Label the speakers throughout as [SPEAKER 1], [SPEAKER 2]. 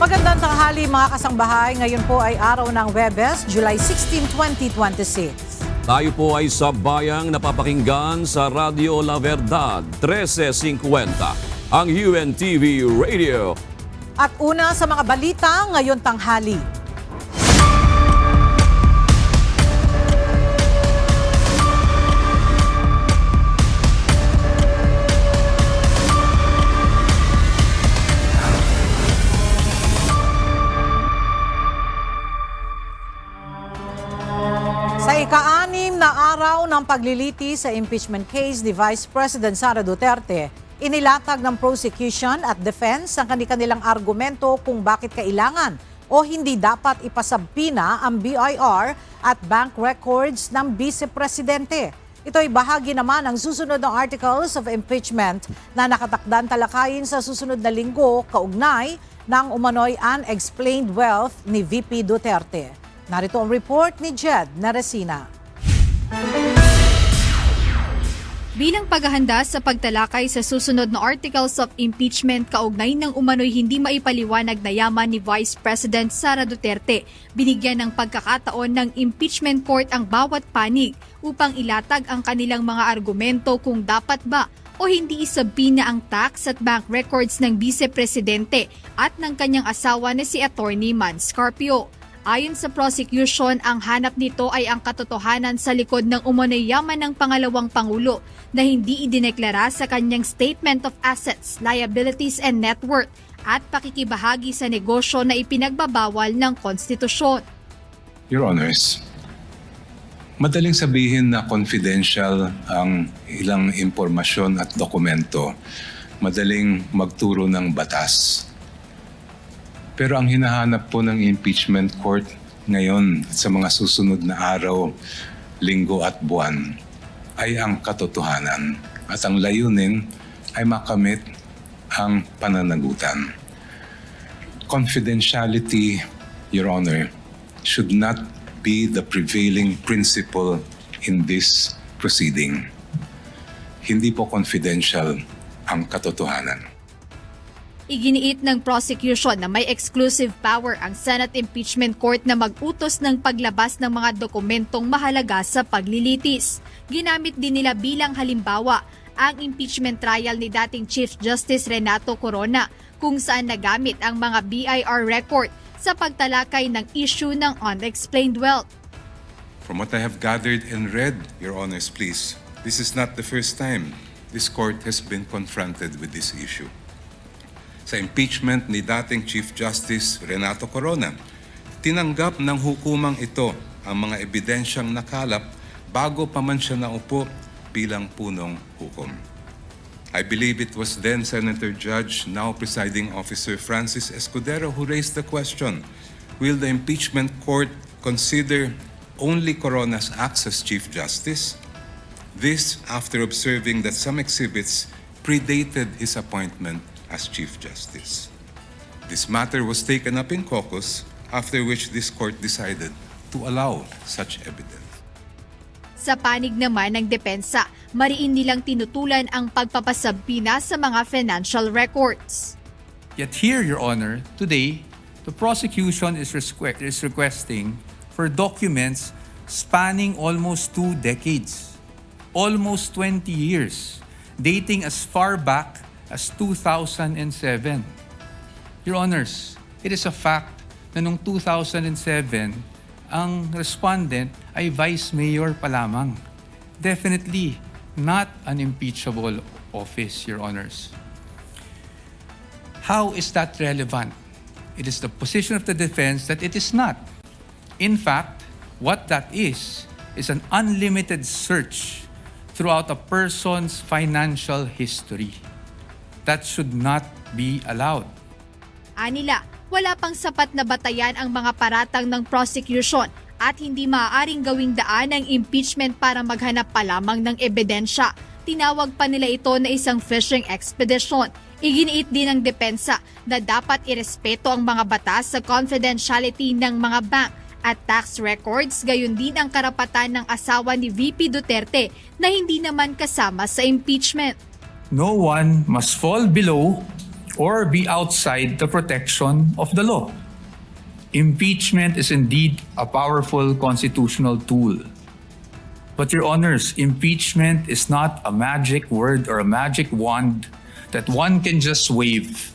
[SPEAKER 1] Magandang tanghali mga kasangbahay. Ngayon po ay araw ng Huwebes, July 16, 2026.
[SPEAKER 2] Tayo po ay sa bayang napapakinggan sa Radio La Verdad 1350, ang UNTV Radio.
[SPEAKER 1] At una sa mga balita ngayon tanghali. Sa ika-6 na araw ng pagliliti sa impeachment case ni Vice President Sara Duterte, inilatag ng prosecution at defense ang kanilang argumento kung bakit kailangan o hindi dapat ipasabpina ang BIR at bank records ng Vice Presidente. Ito ay bahagi naman ng susunod ng articles of impeachment na nakatakdang talakayin sa susunod na linggo kaugnay ng umano'y unexplained wealth ni VP Duterte. Narito ang report ni Jed Naresina.
[SPEAKER 3] Bilang paghahanda sa pagtalakay sa susunod na articles of impeachment kaugnay ng umano'y hindi maipaliwanag na yaman ni Vice President Sara Duterte, binigyan ng pagkakataon ng impeachment court ang bawat panig upang ilatag ang kanilang mga argumento kung dapat ba o hindi isabpina ang tax at bank records ng Vice Presidente at ng kanyang asawa na si Attorney Man Scarpio. Ayon sa prosecution, ang hanap nito ay ang katotohanan sa likod ng umano'y yaman ng pangalawang Pangulo na hindi idineklara sa kanyang Statement of Assets, Liabilities and Net Worth at pakikibahagi sa negosyo na ipinagbabawal ng konstitusyon.
[SPEAKER 4] Your Honors, madaling sabihin na confidential ang ilang impormasyon at dokumento. Madaling magturo ng batas. Pero ang hinahanap po ng impeachment court ngayon at sa mga susunod na araw, linggo at buwan ay ang katotohanan. At ang layunin ay makamit ang pananagutan. Confidentiality, Your Honor, should not be the prevailing principle in this proceeding. Hindi po confidential ang katotohanan.
[SPEAKER 3] Iginiit ng prosecution na may exclusive power ang Senate Impeachment Court na mag-utos ng paglabas ng mga dokumentong mahalaga sa paglilitis. Ginamit din nila bilang halimbawa ang impeachment trial ni dating Chief Justice Renato Corona kung saan nagamit ang mga BIR record sa pagtalakay ng issue ng unexplained wealth.
[SPEAKER 5] From what I have gathered and read, Your Honors, please, this is not the first time this court has been confronted with this issue. Sa impeachment ni dating Chief Justice Renato Corona, tinanggap ng hukumang ito ang mga ebidensyang nakalap bago pa man siya naupo bilang punong hukom. I believe it was then Senator Judge, now presiding officer Francis Escudero, who raised the question, will the impeachment court consider only Corona's acts as Chief Justice? This after observing that some exhibits predated his appointment as Chief Justice. This matter was taken up in caucus, after which this court decided to allow such evidence.
[SPEAKER 3] Sa panig naman ng depensa, mariin nilang tinutulan ang pagpapasabpina sa mga financial records.
[SPEAKER 6] Yet here, Your Honor, today, the prosecution is requesting for documents spanning almost 2 decades, almost 20 years, dating as far back as 2007. Your Honors, it is a fact na noong 2007, ang respondent ay Vice Mayor pa lamang. Definitely not an impeachable office, Your Honors. How is that relevant? It is the position of the defense that it is not. In fact, what that is an unlimited search throughout a person's financial history. That should not be allowed.
[SPEAKER 3] Anila, wala pang sapat na batayan ang mga paratang ng prosecution at hindi maaaring gawing daan ang impeachment para maghanap pa lamang ng ebidensya. Tinawag pa nila ito na isang fishing expedition. Iginiit din ng depensa na dapat irespeto ang mga batas sa confidentiality ng mga bank at tax records, gayon din ang karapatan ng asawa ni VP Duterte na hindi naman kasama sa impeachment.
[SPEAKER 6] No one must fall below or be outside the protection of the law. Impeachment is indeed a powerful constitutional tool. But Your Honors, impeachment is not a magic word or a magic wand that one can just wave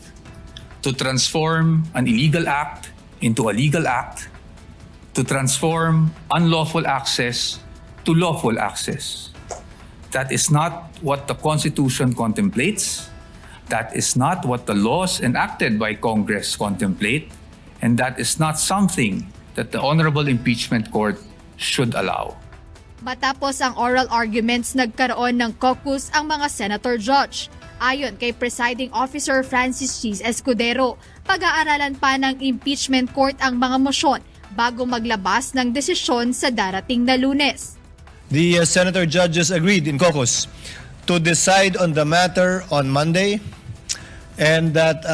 [SPEAKER 6] to transform an illegal act into a legal act, to transform unlawful access to lawful access. That is not what the Constitution contemplates. That is not what the laws enacted by Congress contemplate. And that is not something that the Honorable Impeachment Court should allow.
[SPEAKER 3] Matapos ang oral arguments, nagkaroon ng caucus ang mga senator judge. Ayon kay Presiding Officer Francis Cheese Escudero, pag-aaralan pa ng impeachment court ang mga mosyon bago maglabas ng desisyon sa darating na Lunes.
[SPEAKER 7] The senator judges agreed in caucus to decide on the matter on Monday, and that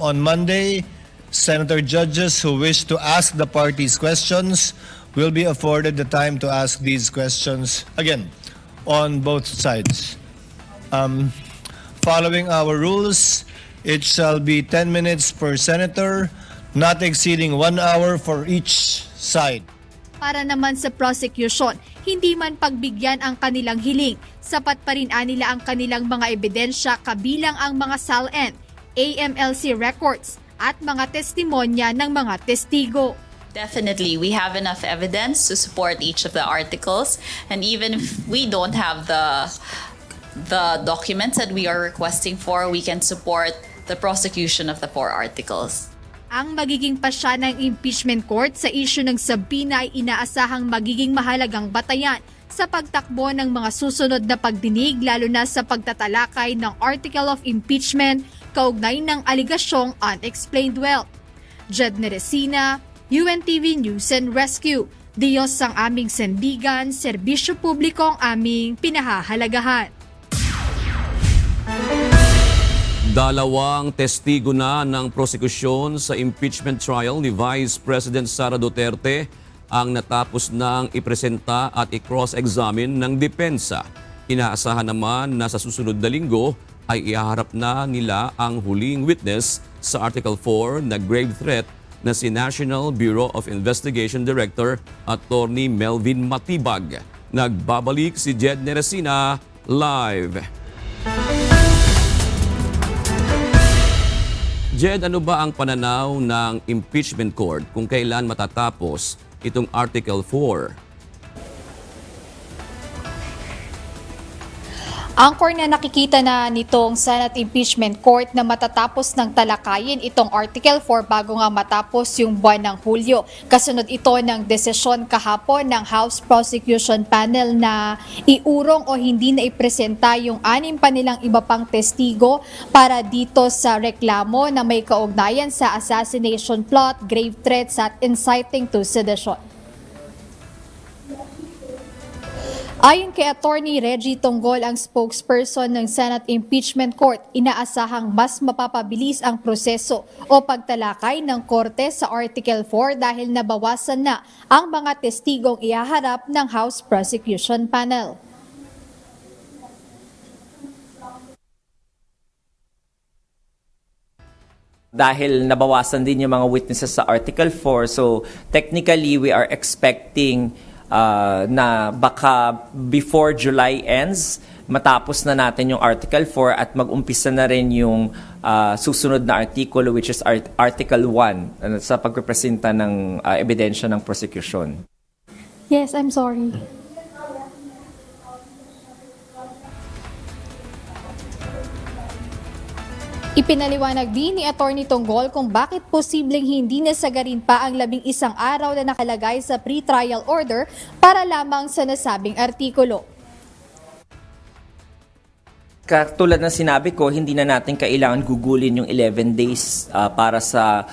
[SPEAKER 7] on Monday, senator judges who wish to ask the parties questions will be afforded the time to ask these questions again on both sides. Following our rules, it shall be 10 minutes per senator, not exceeding 1 hour for each side.
[SPEAKER 3] Para naman sa prosecution, hindi man pagbigyan ang kanilang hiling, sapat pa rin nila ang kanilang mga ebidensya kabilang ang mga SALN, AMLC records at mga testimonya ng mga testigo.
[SPEAKER 8] Definitely, we have enough evidence to support each of the articles, and even if we don't have the documents that we are requesting for, we can support the prosecution of the 4 articles.
[SPEAKER 3] Ang magiging pasya ng impeachment court sa isyu ng sabina ay inaasahang magiging mahalagang batayan sa pagtakbo ng mga susunod na pagdinig, lalo na sa pagtatalakay ng Article of Impeachment kaugnay ng aligasyong unexplained wealth. Jed Neresina, UNTV News and Rescue. Diyos ang aming sandigan, serbisyo publiko ang aming pinahahalagahan.
[SPEAKER 2] Dalawang testigo na ng prosekusyon sa impeachment trial ni Vice President Sara Duterte ang natapos ng ipresenta at i-cross-examine ng depensa. Inaasahan naman na sa susunod na linggo ay ihaharap na nila ang huling witness sa Article 4 na grave threat na si National Bureau of Investigation Director Attorney Melvin Matibag. Nagbabalik si Jed Neresina live. Jed, ano ba ang pananaw ng impeachment court kung kailan matatapos itong Article 4?
[SPEAKER 3] Angkor na nakikita na nitong Senate Impeachment Court na matatapos ng talakayin itong Article 4 bago nga matapos yung buwan ng Hulyo. Kasunod ito ng desisyon kahapon ng House Prosecution Panel na iurong o hindi na ipresenta yung 6 pa nilang iba pang testigo para dito sa reklamo na may kaugnayan sa assassination plot, grave threats at inciting to sedition. Ayon kay Attorney Reggie Tonggol, ang spokesperson ng Senate Impeachment Court, inaasahang mas mapapabilis ang proseso o pagtalakay ng korte sa Article 4 dahil nabawasan na ang mga testigong ihaharap ng House Prosecution Panel.
[SPEAKER 9] Dahil nabawasan din yung mga witnesses sa Article 4, so technically we are expecting na baka before July ends, matapos na natin yung Article 4 at mag-umpisa na rin yung susunod na artikulo, which is Article 1 sa pagrepresenta ng ebidensya ng prosecution.
[SPEAKER 3] Yes, I'm sorry. Ipinaliwanag din ni Attorney Tonggol kung bakit posibleng hindi nasagarin pa ang 11 araw na nakalagay sa pre-trial order para lamang sa nasabing artikulo.
[SPEAKER 9] Katulad ng sinabi ko, hindi na natin kailangan gugulin yung 11 days para sa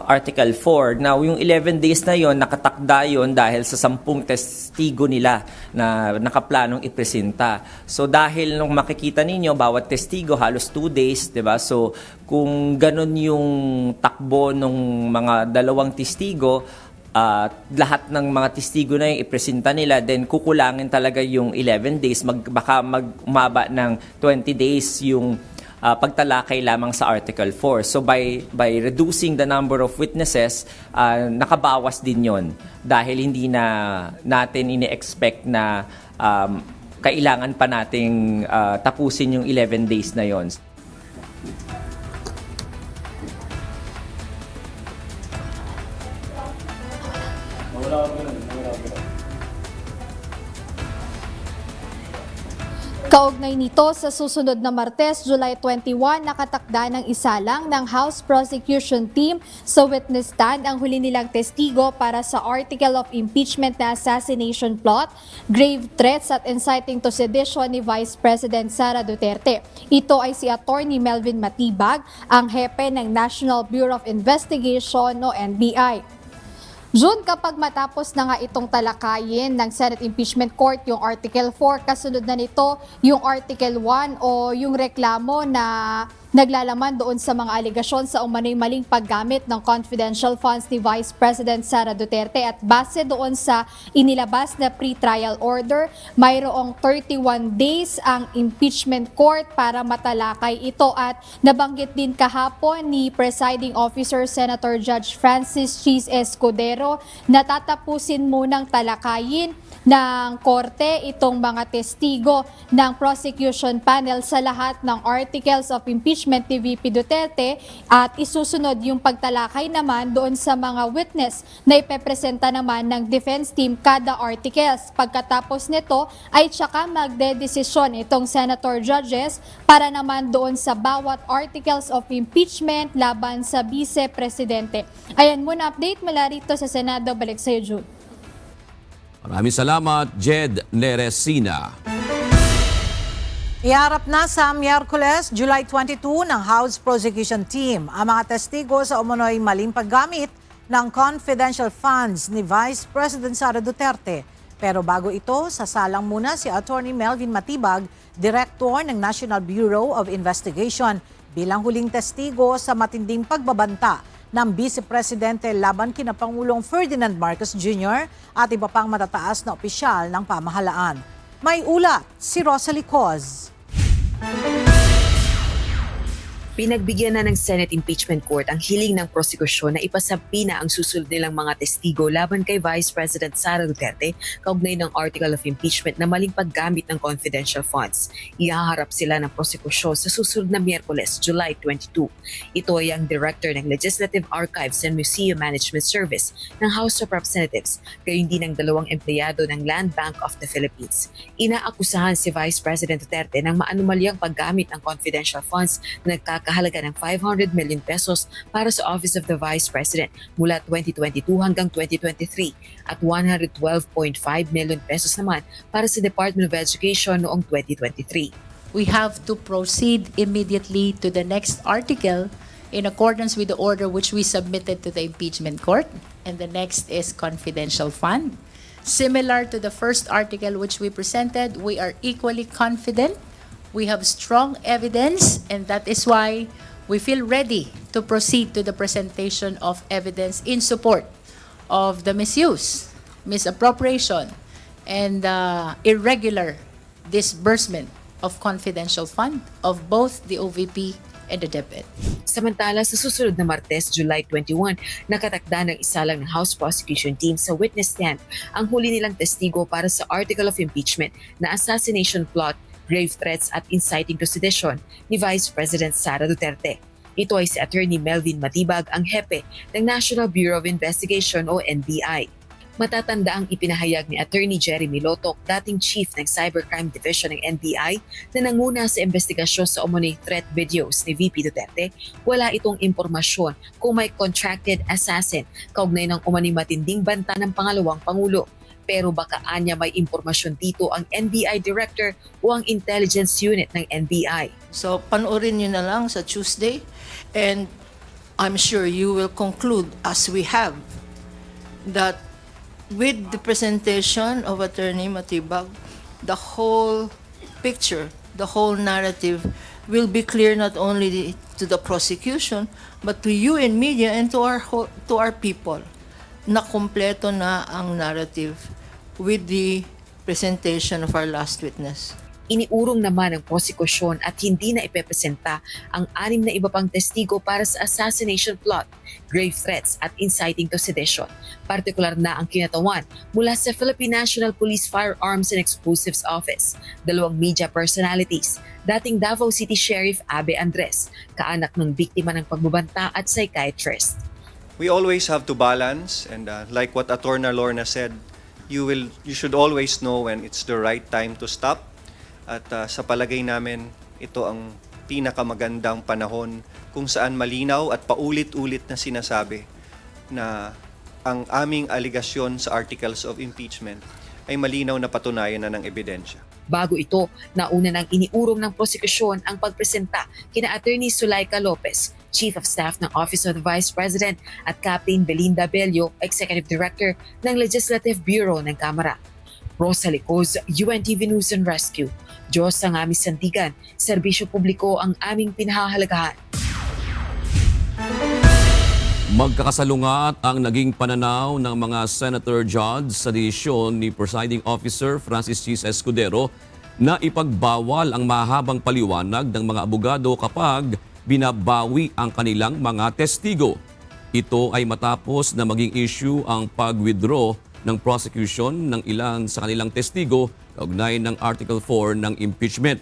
[SPEAKER 9] Article 4. Now, yung 11 days na yon, nakatakda yon dahil sa 10 testigo nila na nakaplanong ipresenta. So, dahil nung makikita ninyo, bawat testigo halos 2 days, diba? So, kung ganun yung takbo ng mga 2 testigo, lahat ng mga testigo na yung ipresenta nila, then kukulangin talaga yung 11 days, baka umaba ng 20 days yung pagtalakay lamang sa Article 4. So by reducing the number of witnesses, nakabawas din yon dahil hindi na natin ini-expect na kailangan pa nating tapusin yung 11 days na yon.
[SPEAKER 3] Kaugnay nito, sa susunod na Martes, July 21, nakatakda ng isalang ng House Prosecution Team sa witness stand ang huli nilang testigo para sa article of impeachment na assassination plot, grave threats at inciting to sedition ni Vice President Sara Duterte. Ito ay si Attorney Melvin Matibag, ang hepe ng National Bureau of Investigation o NBI. June, kapag matapos na nga itong talakayin ng Senate Impeachment Court yung Article 4, kasunod na nito yung Article 1 o yung reklamo na naglalaman doon sa mga aligasyon sa umano'y maling paggamit ng confidential funds ni Vice President Sara Duterte, at base doon sa inilabas na pre-trial order, mayroong 31 days ang impeachment court para matalakay ito, at nabanggit din kahapon ni Presiding Officer Senator Judge Francis Cheese Escudero na tatapusin munang talakayin ng korte itong mga testigo ng prosecution panel sa lahat ng articles of impeachment ni VP Duterte, at isusunod yung pagtalakay naman doon sa mga witness na ipepresenta naman ng defense team kada articles. Pagkatapos nito ay tsaka magdedesisyon itong senator judges para naman doon sa bawat articles of impeachment laban sa vice-presidente. Ayan muna update mula rito sa Senado. Balik sa iyo, Jude.
[SPEAKER 2] Maraming salamat, Jed Neresina.
[SPEAKER 1] Iharap na sa Miyerkules, July 22 ng House Prosecution Team ang mga testigo sa umano'y maling paggamit ng confidential funds ni Vice President Sara Duterte. Pero bago ito, sasalang muna si Attorney Melvin Matibag, Director ng National Bureau of Investigation, bilang huling testigo sa matinding pagbabanta ng Vice Presidente laban kina Pangulong Ferdinand Marcos Jr. at iba pang matataas na opisyal ng pamahalaan. May ulat si Rosalie Coz.
[SPEAKER 10] Pinagbigyan na ng Senate Impeachment Court ang hiling ng prosekusyon na ipasabi na ang susunod nilang mga testigo laban kay Vice President Sara Duterte kaugnay ng Article of Impeachment na maling paggamit ng confidential funds. Ihaharap sila ng prosekusyon sa susunod na Miyerkules, July 22. Ito ay ang Director ng Legislative Archives and Museum Management Service ng House of Representatives, gayon din ang dalawang empleyado ng Land Bank of the Philippines. Inaakusahan si Vice President Duterte ng maanumalyang paggamit ng confidential funds na nagkakahalaga ng 500 million pesos para sa Office of the Vice President mula 2022 hanggang 2023 at 112.5 million pesos naman para sa Department of Education noong 2023.
[SPEAKER 11] We have to proceed immediately to the next article in accordance with the order which we submitted to the impeachment court, and the next is confidential fund. Similar to the first article which we presented, we are equally confident. We have strong evidence, and that is why we feel ready to proceed to the presentation of evidence in support of the misuse, misappropriation, and irregular disbursement of confidential fund of both the OVP and the DepEd.
[SPEAKER 10] Samantala, sa susunod na Martes, July 21, nakatakda ng isalang ng House Prosecution Team sa witness stand ang huli nilang testigo para sa Article of Impeachment na assassination plot, grave threats at inciting to sedition ni Vice President Sara Duterte. Ito ay si Attorney Melvin Matibag, ang hepe ng National Bureau of Investigation o NBI. Matatanda ang ipinahayag ni Attorney Jeremy Lotok, dating Chief ng Cybercrime Division ng NBI, na nanguna sa investigasyon sa umano'y threat videos ni VP Duterte. Wala itong impormasyon kung may contracted assassin kaugnay ng umano'y matinding banta ng pangalawang Pangulo. Pero baka anya may impormasyon dito ang NBI Director o ang Intelligence Unit ng NBI.
[SPEAKER 12] So panoorin nyo na lang sa Tuesday, and I'm sure you will conclude, as we have, that with the presentation of Attorney Matibag, the whole picture, the whole narrative will be clear not only to the prosecution but to you in media and to our people, na kumpleto na ang narrative with the presentation of our last witness.
[SPEAKER 10] Iniurong naman ng prosekusyon at hindi na ipepresenta ang 6 na iba pang testigo para sa assassination plot, grave threats at inciting to sedition. Partikular na ang kinatawan mula sa Philippine National Police Firearms and Explosives Office, 2 media personalities, dating Davao City Sheriff Abe Andres, kaanak ng biktima ng pagbabanta at psychiatrist.
[SPEAKER 13] We always have to balance, and like what Attorney Lorna said, you should always know when it's the right time to stop. At sa palagay namin, ito ang pinakamagandang panahon kung saan malinaw at paulit-ulit na sinasabi na ang aming aligasyon sa articles of impeachment ay malinaw na patunayan na ng ebidensya.
[SPEAKER 10] Bago ito, nauna nang iniurong ng prosekusyon ang pagpresenta kina Attorney Sulaika Lopez, Chief of Staff ng Office of the Vice President, at Captain Belinda Bello, Executive Director ng Legislative Bureau ng Kamara. Rosa Licoz, UNTV News and Rescue. Diyos ang aming sandigan, serbisyo publiko ang aming pinahahalagahan.
[SPEAKER 2] Magkakasalungat ang naging pananaw ng mga senator judge sa desisyon ni Presiding Officer Francis Chis Escudero na ipagbawal ang mahabang paliwanag ng mga abogado kapag binabawi ang kanilang mga testigo. Ito ay matapos na maging issue ang pag-withdraw ng prosecution ng ilan sa kanilang testigo kaugnay ng Article 4 ng impeachment.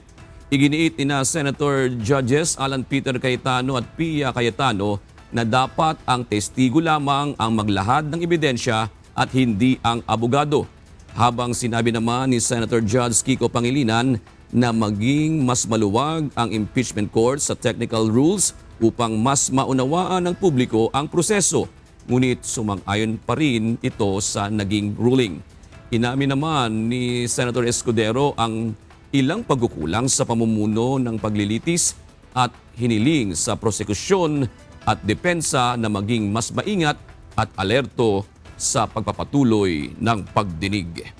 [SPEAKER 2] Iginiit ni Senator Judges Alan Peter Cayetano at Pia Cayetano na dapat ang testigo lamang ang maglahad ng ebidensya at hindi ang abogado. Habang sinabi naman ni Senator Judge Kiko Pangilinan na maging mas maluwag ang impeachment court sa technical rules upang mas maunawaan ng publiko ang proseso. Ngunit sumang-ayon pa rin ito sa naging ruling. Inamin naman ni Senator Escudero ang ilang pagkukulang sa pamumuno ng paglilitis at hiniling sa prosekusyon at depensa na maging mas maingat at alerto sa pagpapatuloy ng pagdinig.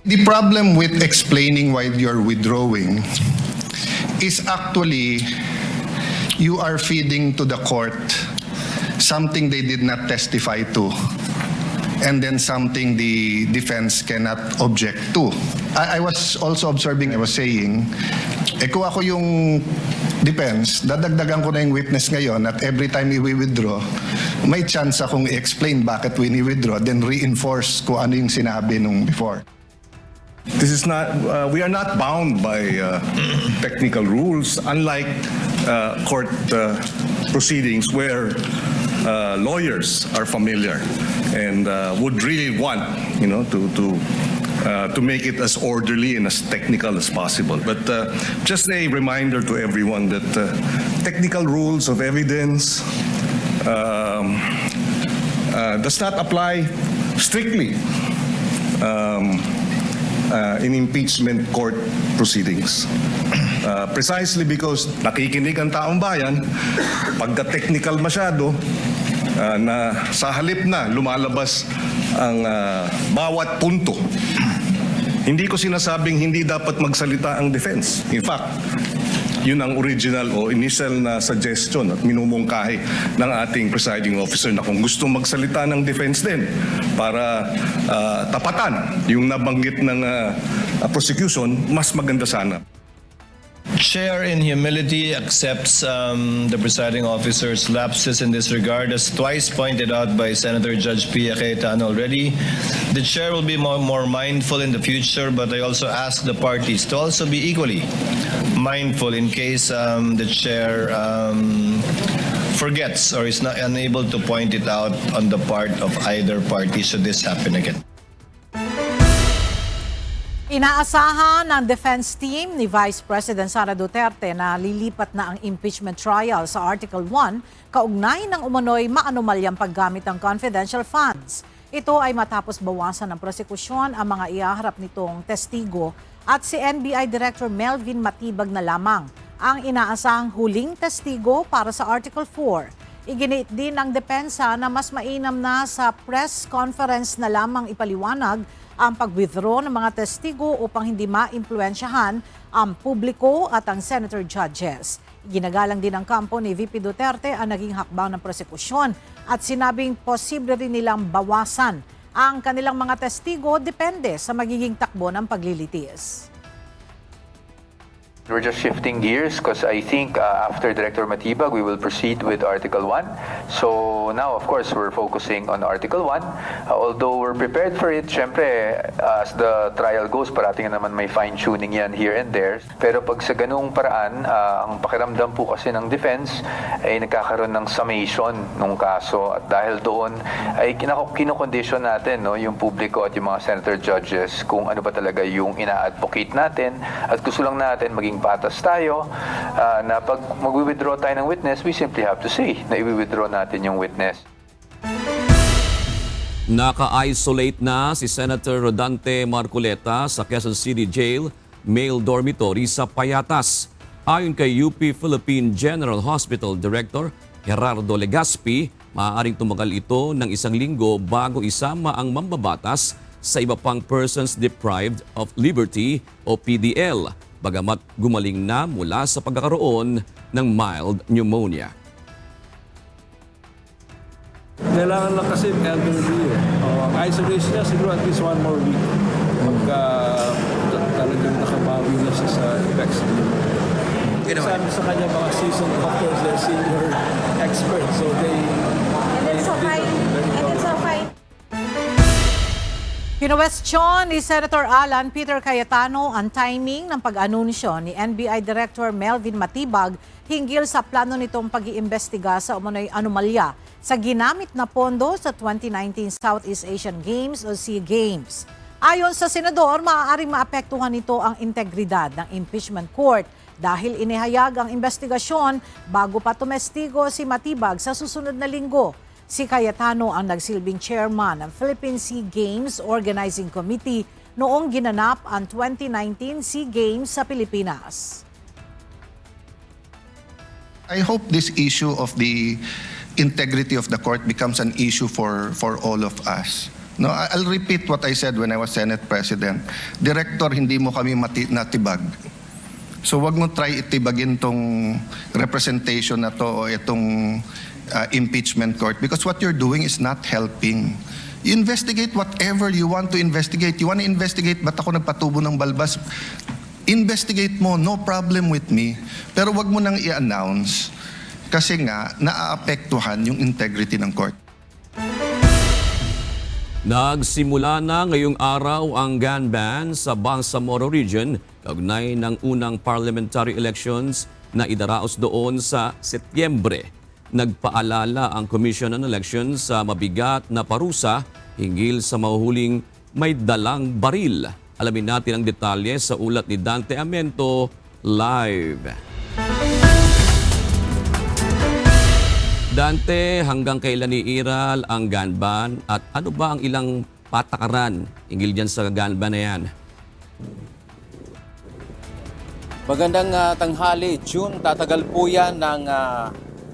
[SPEAKER 14] The problem with explaining why you're withdrawing is actually you are feeding to the court something they did not testify to, and then something the defense cannot object to. I was also observing, I was saying, kung ako yung defense, dadagdagan ko na yung witness ngayon at every time we withdraw, may chance akong i-explain bakit we withdraw, then reinforce kung ano yung sinabi nung before.
[SPEAKER 15] This is not, we are not bound by technical rules, unlike court proceedings where lawyers are familiar and would really want, to make it as orderly and as technical as possible. But just a reminder to everyone that technical rules of evidence does not apply strictly in impeachment court proceedings. Precisely because nakikinig ang taong bayan, pagka technical masyado, na sa halip na lumalabas ang bawat punto. Hindi ko sinasabing hindi dapat magsalita ang defense. In fact, yun ang original o initial na suggestion at minumungkahi ng ating presiding officer na kung gusto magsalita ng defense din para tapatan yung nabanggit ng prosecution, mas maganda sana.
[SPEAKER 7] Chair in humility accepts the presiding officer's lapses in this regard, as twice pointed out by Senator Judge Pia Cayetano already. The chair will be more mindful in the future, but I also ask the parties to also be equally mindful in case the chair forgets or is not unable to point it out on the part of either party should this happen again.
[SPEAKER 1] Inaasahan ng defense team ni Vice President Sara Duterte na lilipat na ang impeachment trial sa Article 1 kaugnay ng umano'y maanomalyang paggamit ng confidential funds. Ito ay matapos bawasan ng prosekusyon ang mga ihaharap nitong testigo at si NBI Director Melvin Matibag na lamang ang inaasahang huling testigo para sa Article 4. Iginiit din ng depensa na mas mainam na sa press conference na lamang ipaliwanag ang pag-withdraw ng mga testigo upang hindi maimpluwensyahan ang publiko at ang senator judges. Ginagalang din ng kampo ni VP Duterte ang naging hakbang ng prosekusyon at sinabing posible rin nilang bawasan Ang kanilang mga testigo depende sa magiging takbo ng paglilitis.
[SPEAKER 16] We're just shifting gears because I think after Director Matibag, we will proceed with Article 1. So now, of course, we're focusing on Article 1. Although we're prepared for it, syempre, as the trial goes, parating naman may fine-tuning yan here and there. Pero pag sa ganung paraan, ang pakiramdam po kasi ng defense ay nagkakaroon ng summation ng kaso. At dahil doon, ay kinokondisyon natin yung publiko at yung mga senator judges kung ano ba talaga yung ina-advocate natin. At gusto lang natin maging patas tayo na pag mag-withdraw tayo ng witness, we simply have to say na i-withdraw natin yung witness.
[SPEAKER 2] Naka-isolate na si Senator Rodante Marcoleta sa Quezon City Jail male dormitory sa Payatas. Ayon kay UP Philippine General Hospital Director Gerardo Legaspi, maaaring tumagal ito ng 1 linggo bago isama ang mambabatas sa iba pang Persons Deprived of Liberty o PDL, bagamat gumaling na mula sa pagkakaroon ng mild pneumonia.
[SPEAKER 17] Kailangan lang kasi elderly. Ang isolation niya siguro at least 1 more week. Pagka talagang nakabawi na siya sa effects. Sabi sa kanya mga seasoned doctors, they're senior experts. So they... And it's so fine.
[SPEAKER 1] Kinwestiyon ni Senator Alan Peter Cayetano ang timing ng pag-anunsyo ni NBI Director Melvin Matibag hinggil sa plano nitong pag-iimbestiga sa umano'y anomalya sa ginamit na pondo sa 2019 Southeast Asian Games o SEA Games. Ayon sa senador, maaaring maapektuhan nito ang integridad ng impeachment court dahil inihayag ang investigasyon bago pa tumestigo si Matibag sa susunod na linggo. Si Cayetano ang nagsilbing chairman ng Philippine SEA Games Organizing Committee noong ginanap ang 2019 SEA Games sa Pilipinas.
[SPEAKER 14] I hope this issue of the integrity of the court becomes an issue for all of us. No, I'll repeat what I said when I was Senate President. Director, hindi mo kami natibag. So wag mo try itibagin tong representation na to o itong impeachment court because what you're doing is not helping. You investigate whatever you want to investigate. You want to investigate ba't ako nagpatubo ng balbas? Investigate mo, no problem with me. Pero wag mo nang i-announce kasi nga naaapektuhan yung integrity ng court.
[SPEAKER 2] Nagsimula na ngayong araw ang gun ban sa Bangsamoro Region kaugnay ng unang parliamentary elections na idaraos doon sa Setyembre. Nagpaalala ang Commission on Elections sa mabigat na parusa hinggil sa mahuhuling may dalang baril. Alamin natin ang detalye sa ulat ni Dante Amento live. Dante, hanggang kailan iiral ang gun ban at ano ba ang ilang patakaran hinggil dyan sa gun ban na yan?
[SPEAKER 18] Magandang tanghali, June. Tatagal po yan ng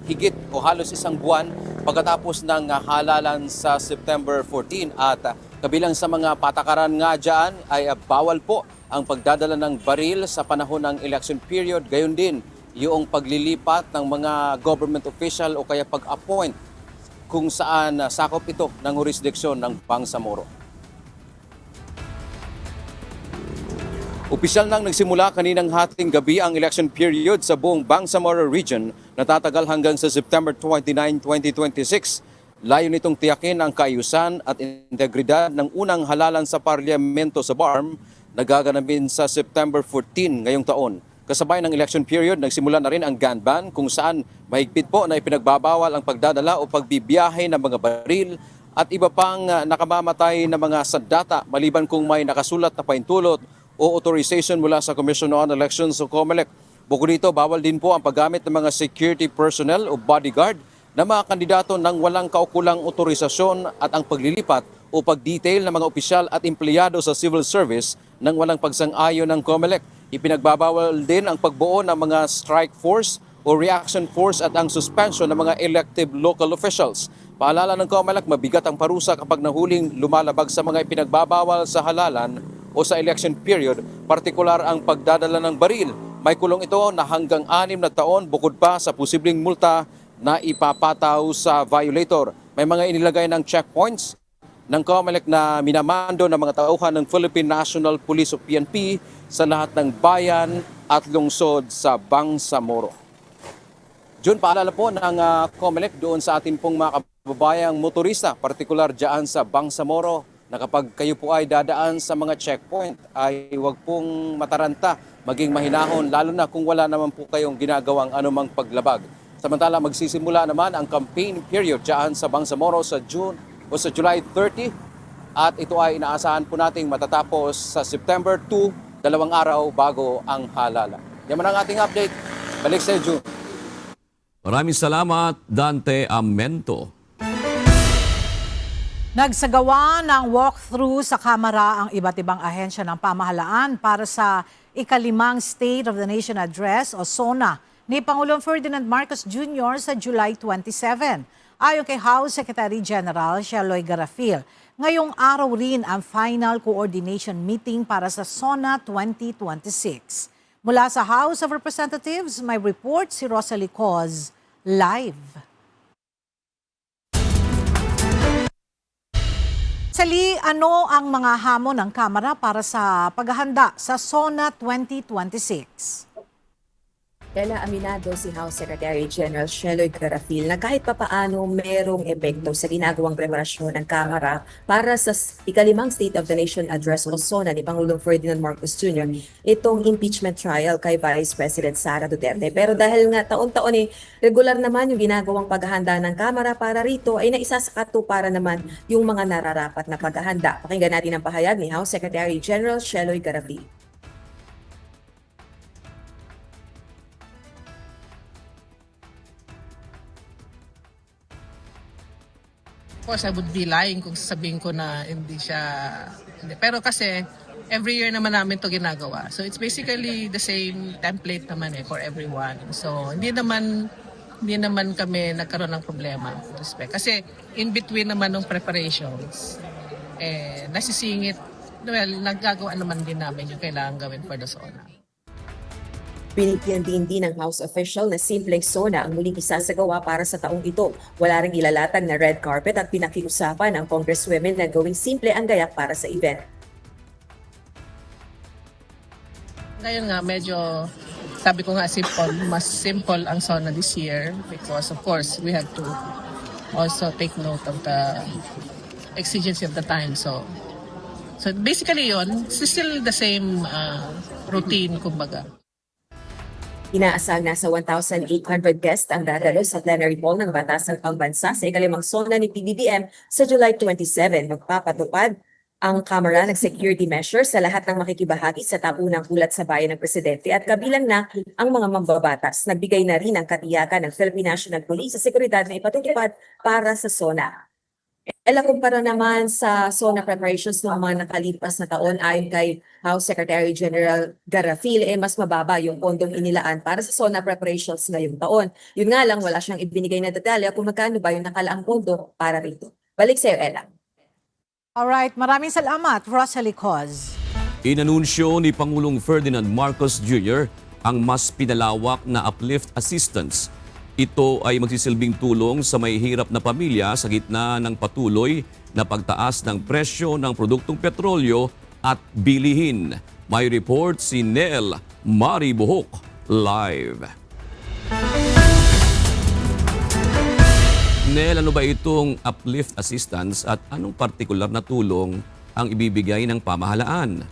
[SPEAKER 18] higit o halos 1 buwan pagkatapos ng halalan sa September 14 at kabilang sa mga patakaran nga dyan ay bawal po ang pagdadala ng baril sa panahon ng election period. Gayon din yung paglilipat ng mga government official o kaya pag-appoint kung saan sakop ito ng jurisdiksyon ng Bangsamoro. Opisyal nang nagsimula kaninang hating gabi ang election period sa buong Bangsamoro Region na tatagal hanggang sa September 29, 2026. Layo nitong tiyakin ang kaayusan at integridad ng unang halalan sa parlamento sa BARM na gaganapin sa September 14 ngayong taon. Kasabay ng election period, nagsimula na rin ang gun ban kung saan mahigpit po na ipinagbabawal ang pagdadala o pagbibiyahe ng mga baril at iba pang nakamamatay na mga sandata maliban kung may nakasulat na paintulot o authorization mula sa Commission on Elections o COMELEC. Bukod dito, bawal din po ang paggamit ng mga security personnel o bodyguard na mga kandidato ng walang kaukulang otorisasyon at ang paglilipat o pag-detail ng mga opisyal at empleyado sa civil service ng walang pagsang-ayon ng COMELEC. Ipinagbabawal din ang pagbuo ng mga strike force o reaction force at ang suspension ng mga elective local officials. Paalala ng COMELEC, mabigat ang parusa kapag nahuling lumalabag sa mga ipinagbabawal sa halalan o sa election period, partikular ang pagdadala ng baril. May kulong ito na hanggang 6 na taon bukod pa sa posibleng multa na ipapataw sa violator. May mga inilagay ng checkpoints ng COMELEC na minamando ng mga tauhan ng Philippine National Police o PNP sa lahat ng bayan at lungsod sa Bangsamoro. Jun, paalala po ng COMELEC doon sa atin pong mga kababayang motorista, partikular dyan sa Bangsamoro, na kapag kayo po ay dadaan sa mga checkpoint ay huwag pong mataranta, maging mahinahon, lalo na kung wala naman po kayong ginagawang anumang paglabag. Samantala, magsisimula naman ang campaign period dyan sa Bangsamoro sa July 30 at ito ay inaasahan po nating matatapos sa September 2, 2 araw bago ang halala. Yan man ang ating update. Balik sa June.
[SPEAKER 2] Maraming salamat, Dante Amento.
[SPEAKER 1] Nagsagawa ng walkthrough sa Kamara ang iba't ibang ahensya ng pamahalaan para sa ika-5 State of the Nation Address o SONA ni Pangulong Ferdinand Marcos Jr. sa July 27. Ayon kay House Secretary General Sheloy Garafil, ngayong araw rin ang final coordination meeting para sa SONA 2026. Mula sa House of Representatives, may report si Rosalie Coz live. Sali, ano ang mga hamon ng Kamara para sa paghahanda sa SONA 2026?
[SPEAKER 10] Kaya aminado si House Secretary General Sheloy Garafil na kahit papaano merong epekto sa ginagawang preparasyon ng Kamara para sa ika-5 State of the Nation Address o SONA ni Pangulong Ferdinand Marcos Jr. itong impeachment trial kay Vice President Sara Duterte. Pero dahil nga taon-taon regular naman yung ginagawang paghahanda ng Kamara para rito ay naisasakato para naman yung mga nararapat na paghahanda. Pakinggan natin ang pahayag ni House Secretary General Sheloy Garafil.
[SPEAKER 19] Of course, I would be lying kung sasabihin ko na hindi siya. Pero kasi, every year naman namin to ginagawa. So it's basically the same template naman for everyone. So hindi naman kami nagkaroon ng problema with respect. Kasi in between naman ng preparations, nasisingit, naggagawa naman din namin yung kailangan gawin for the SONA.
[SPEAKER 10] Pinigyan din ng House official na simpleng SONA ang muling isasagawa para sa taong ito. Wala ring ilalatag na red carpet at pinakiusapan ng congresswomen na gawing simple ang gayak para sa event.
[SPEAKER 19] Ngayon nga, medyo, sabi ko nga mas simple ang SONA this year because of course we have to also take note of the exigency of the time. So basically yun, it's still the same routine kumbaga.
[SPEAKER 10] Inaasang nasa 1,800 guests ang dadalo sa plenary hall ng Batasang Pambansa sa ika-5 SONA ni PBBM sa July 27. Magpapatupad ang Kamara ng security measures sa lahat ng makikibahagi sa taunang ulat sa bayan ng Presidente at kabilang na ang mga mambabatas. Nagbigay na rin ang katiyakan ng Philippine National Police sa seguridad na ipatutupad para sa SONA. Kumpara naman sa SONA preparations ng mga nakalipas na taon, ayon kay House Secretary General Garafil, mas mababa yung pondong inilaan para sa SONA preparations ngayong taon. Yun nga lang, wala siyang ibinigay na detalye kung magkano ba yung nakalaang pondo para rito. Balik sa iyo, Ella.
[SPEAKER 1] Alright, maraming salamat, Rosalie Coz.
[SPEAKER 2] Inanunsyo ni Pangulong Ferdinand Marcos Jr. ang mas pinalawak na uplift assistance. Ito ay magsisilbing tulong sa may hirap na pamilya sa gitna ng patuloy na pagtaas ng presyo ng produktong petrolyo at bilihin. May report si Nel Maribuhok live. Nel, ano ba itong uplift assistance at anong partikular na tulong ang ibibigay ng pamahalaan?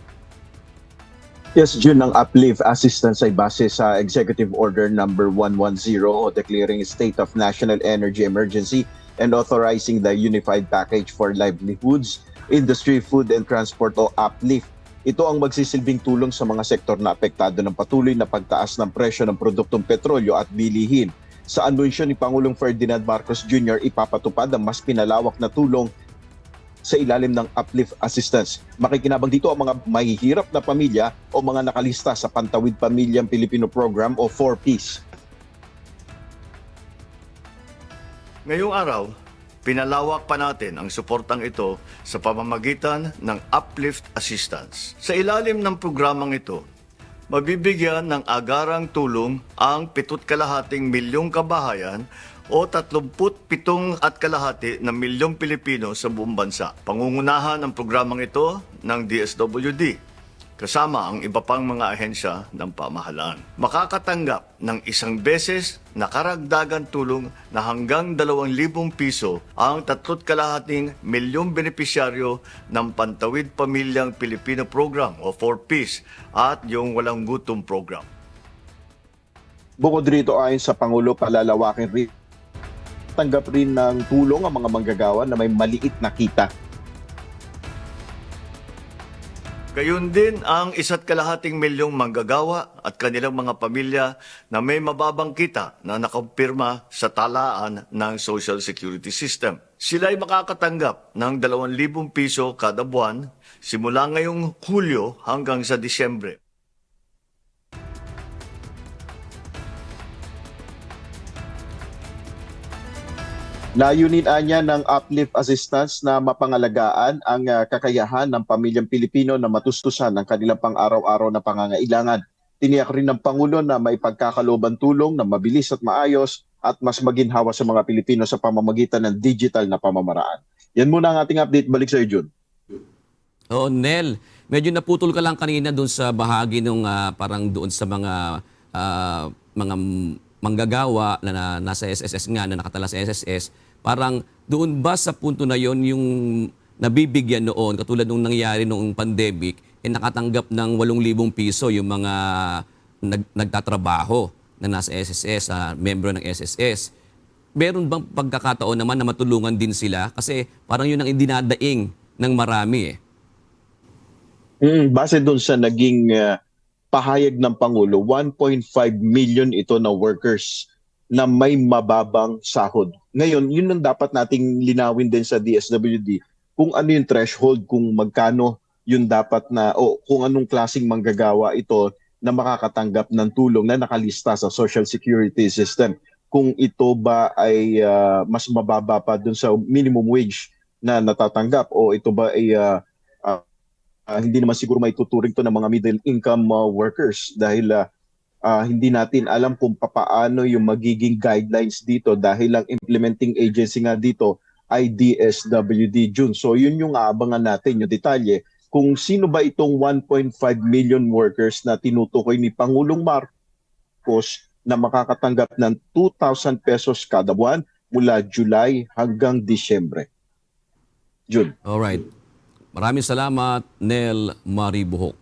[SPEAKER 20] Yes, June, ang uplift assistance ay base sa Executive Order number 110 o declaring a state of national energy emergency and authorizing the Unified Package for Livelihoods, Industry, Food and Transport o uplift. Ito ang magsisilbing tulong sa mga sektor na apektado ng patuloy na pagtaas ng presyo ng produktong petrolyo at bilihin. Sa anunsyo ni Pangulong Ferdinand Marcos Jr., ipapatupad ang mas pinalawak na tulong sa ilalim ng uplift assistance. Makikinabang dito ang mga mahihirap na pamilya o mga nakalista sa Pantawid Pamilyang Pilipino Program o 4Ps.
[SPEAKER 21] Ngayong araw, pinalawak pa natin ang suportang ito sa pamamagitan ng uplift assistance. Sa ilalim ng programang ito, mabibigyan ng agarang tulong ang 7,500,000 kabahayan o 37.5 milyong Pilipino sa buong bansa. Pangungunahan ang programang ito ng DSWD, kasama ang iba pang mga ahensya ng pamahalaan. Makakatanggap ng isang beses na karagdagan tulong na hanggang 2,000 piso ang 3,2 milyong benepisyaryo ng Pantawid Pamilyang Pilipino Program o 4Ps at yung Walang Gutom Program.
[SPEAKER 20] Bukod rito, ayon sa Pangulo, palalawakin rin tanggap rin ng tulong ang mga manggagawa na may maliit na kita.
[SPEAKER 21] Gayun din ang 1,2 milyong manggagawa at kanilang mga pamilya na may mababang kita na nakampirma sa talaan ng Social Security System. Sila ay makakatanggap ng 2,000 piso kada buwan simula ngayong Hulyo hanggang sa Disyembre.
[SPEAKER 20] Layunin niya ng uplift assistance na mapangalagaan ang kakayahan ng pamilyang Pilipino na matustusan ang kanilang pang-araw-araw na pangangailangan. Tiniyak rin ng Pangulo na may pagkakalooban tulong na mabilis at maayos at mas maginhawa sa mga Pilipino sa pamamagitan ng digital na pamamaraan. Yan muna ang ating update. Balik sa iyo, Jun.
[SPEAKER 2] Oo, Nel, medyo naputol ka lang kanina doon sa bahagi nung parang doon sa mga manggagawa na nasa SSS nga, na nakatala sa SSS. Parang doon ba sa punto na yon yung nabibigyan noon, katulad nung nangyari noong pandemic, nakatanggap ng 8,000 piso yung mga nagtatrabaho na nasa SSS, membro ng SSS. Meron bang pagkakataon naman na matulungan din sila? Kasi parang yun ang dinadaing ng marami
[SPEAKER 20] Base doon sa naging pahayag ng Pangulo, 1.5 million ito na workers na may mababang sahod. Ngayon, yun ang dapat nating linawin din sa DSWD, kung ano yung threshold, kung magkano yun dapat na, o kung anong klaseng manggagawa ito na makakatanggap ng tulong na nakalista sa Social Security System. Kung ito ba ay mas mababa pa dun sa minimum wage na natatanggap, o ito ba ay hindi naman siguro may tuturing to ng mga middle income workers, dahil hindi natin alam kung papaano yung magiging guidelines dito, dahil ang implementing agency nga dito ay DSWD, June. So yun yung aabangan natin, yung detalye, kung sino ba itong 1.5 million workers na tinutukoy ni Pangulong Marcos na makakatanggap ng 2,000 pesos kada buwan mula July hanggang Disyembre. June.
[SPEAKER 2] Alright. Maraming salamat, Nel Maribuhok.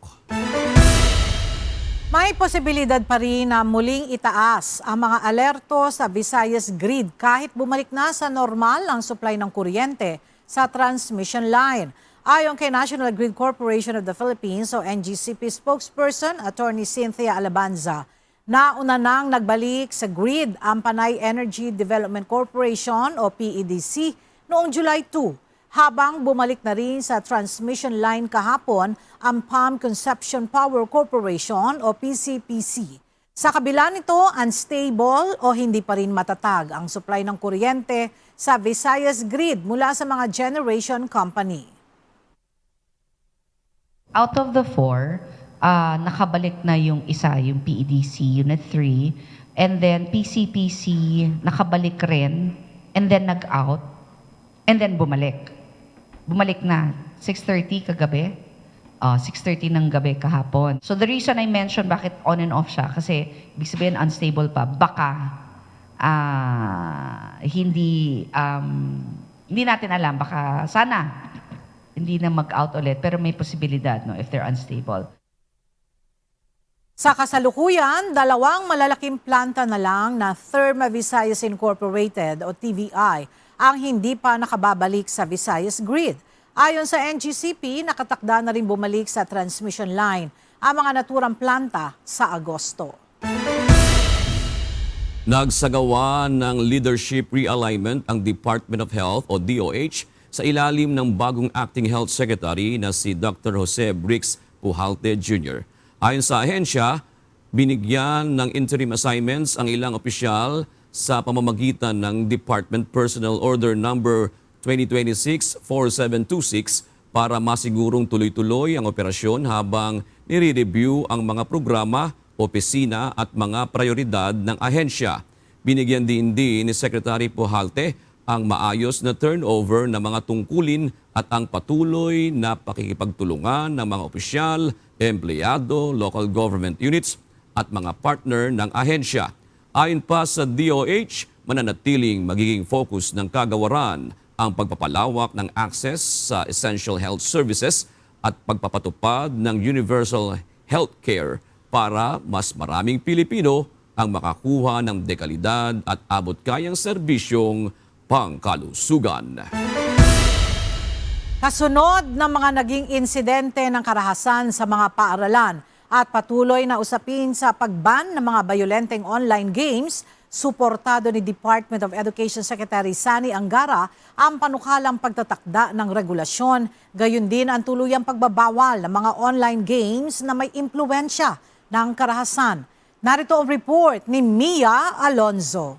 [SPEAKER 1] May posibilidad pa rin na muling itaas ang mga alerto sa Visayas Grid kahit bumalik na sa normal ang supply ng kuryente sa transmission line. Ayon kay National Grid Corporation of the Philippines o NGCP spokesperson, Attorney Cynthia Alabanza, nauna nang nagbalik sa grid ang Panay Energy Development Corporation o PEDC noong July 2. Habang bumalik na rin sa transmission line kahapon ang Palm Conception Power Corporation o PCPC. Sa kabila nito, unstable o hindi pa rin matatag ang supply ng kuryente sa Visayas Grid mula sa mga generation company.
[SPEAKER 4] Out of the 4, nakabalik na yung isa, yung PEDC Unit 3, and then PCPC nakabalik rin, and then nag-out, and then bumalik. Bumalik na, 6:30 kagabi, 6:30 ng gabi kahapon. So the reason I mentioned bakit on and off siya, kasi ibig sabihin unstable pa, baka hindi natin alam, baka sana hindi na mag-out ulit, pero may posibilidad no, if they're unstable.
[SPEAKER 1] Sa kasalukuyan, 2 malalaking planta na lang na Therma Visayas Incorporated o TVI ang hindi pa nakababalik sa Visayas Grid. Ayon sa NGCP, nakatakda na rin bumalik sa transmission line ang mga naturang planta sa Agosto.
[SPEAKER 2] Nagsagawa ng leadership realignment ang Department of Health o DOH sa ilalim ng bagong Acting Health Secretary na si Dr. Jose Brix Pujalte Jr. Ayon sa ahensya, binigyan ng interim assignments ang ilang opisyal sa pamamagitan ng Department Personnel Order Number 2026-4726 para masigurong tuloy-tuloy ang operasyon habang nire-review ang mga programa, opisina at mga prioridad ng ahensya. Binigyan din ni Secretary Pujalte ang maayos na turnover ng mga tungkulin at ang patuloy na pakikipagtulungan ng mga opisyal, empleyado, local government units at mga partner ng ahensya. Ayon pa sa DOH, mananatiling magiging focus ng kagawaran ang pagpapalawak ng access sa essential health services at pagpapatupad ng universal healthcare para mas maraming Pilipino ang makakuha ng dekalidad at abot-kayang serbisyong pangkalusugan.
[SPEAKER 1] Kasunod ng mga naging insidente ng karahasan sa mga paaralan at patuloy na usapin sa pagban ng mga bayolenteng online games, suportado ni Department of Education Secretary Sani Angara ang panukalang pagtatakda ng regulasyon, gayon din ang tuluyang pagbabawal ng mga online games na may impluwensya ng karahasan. Narito ang report ni Mia Alonzo.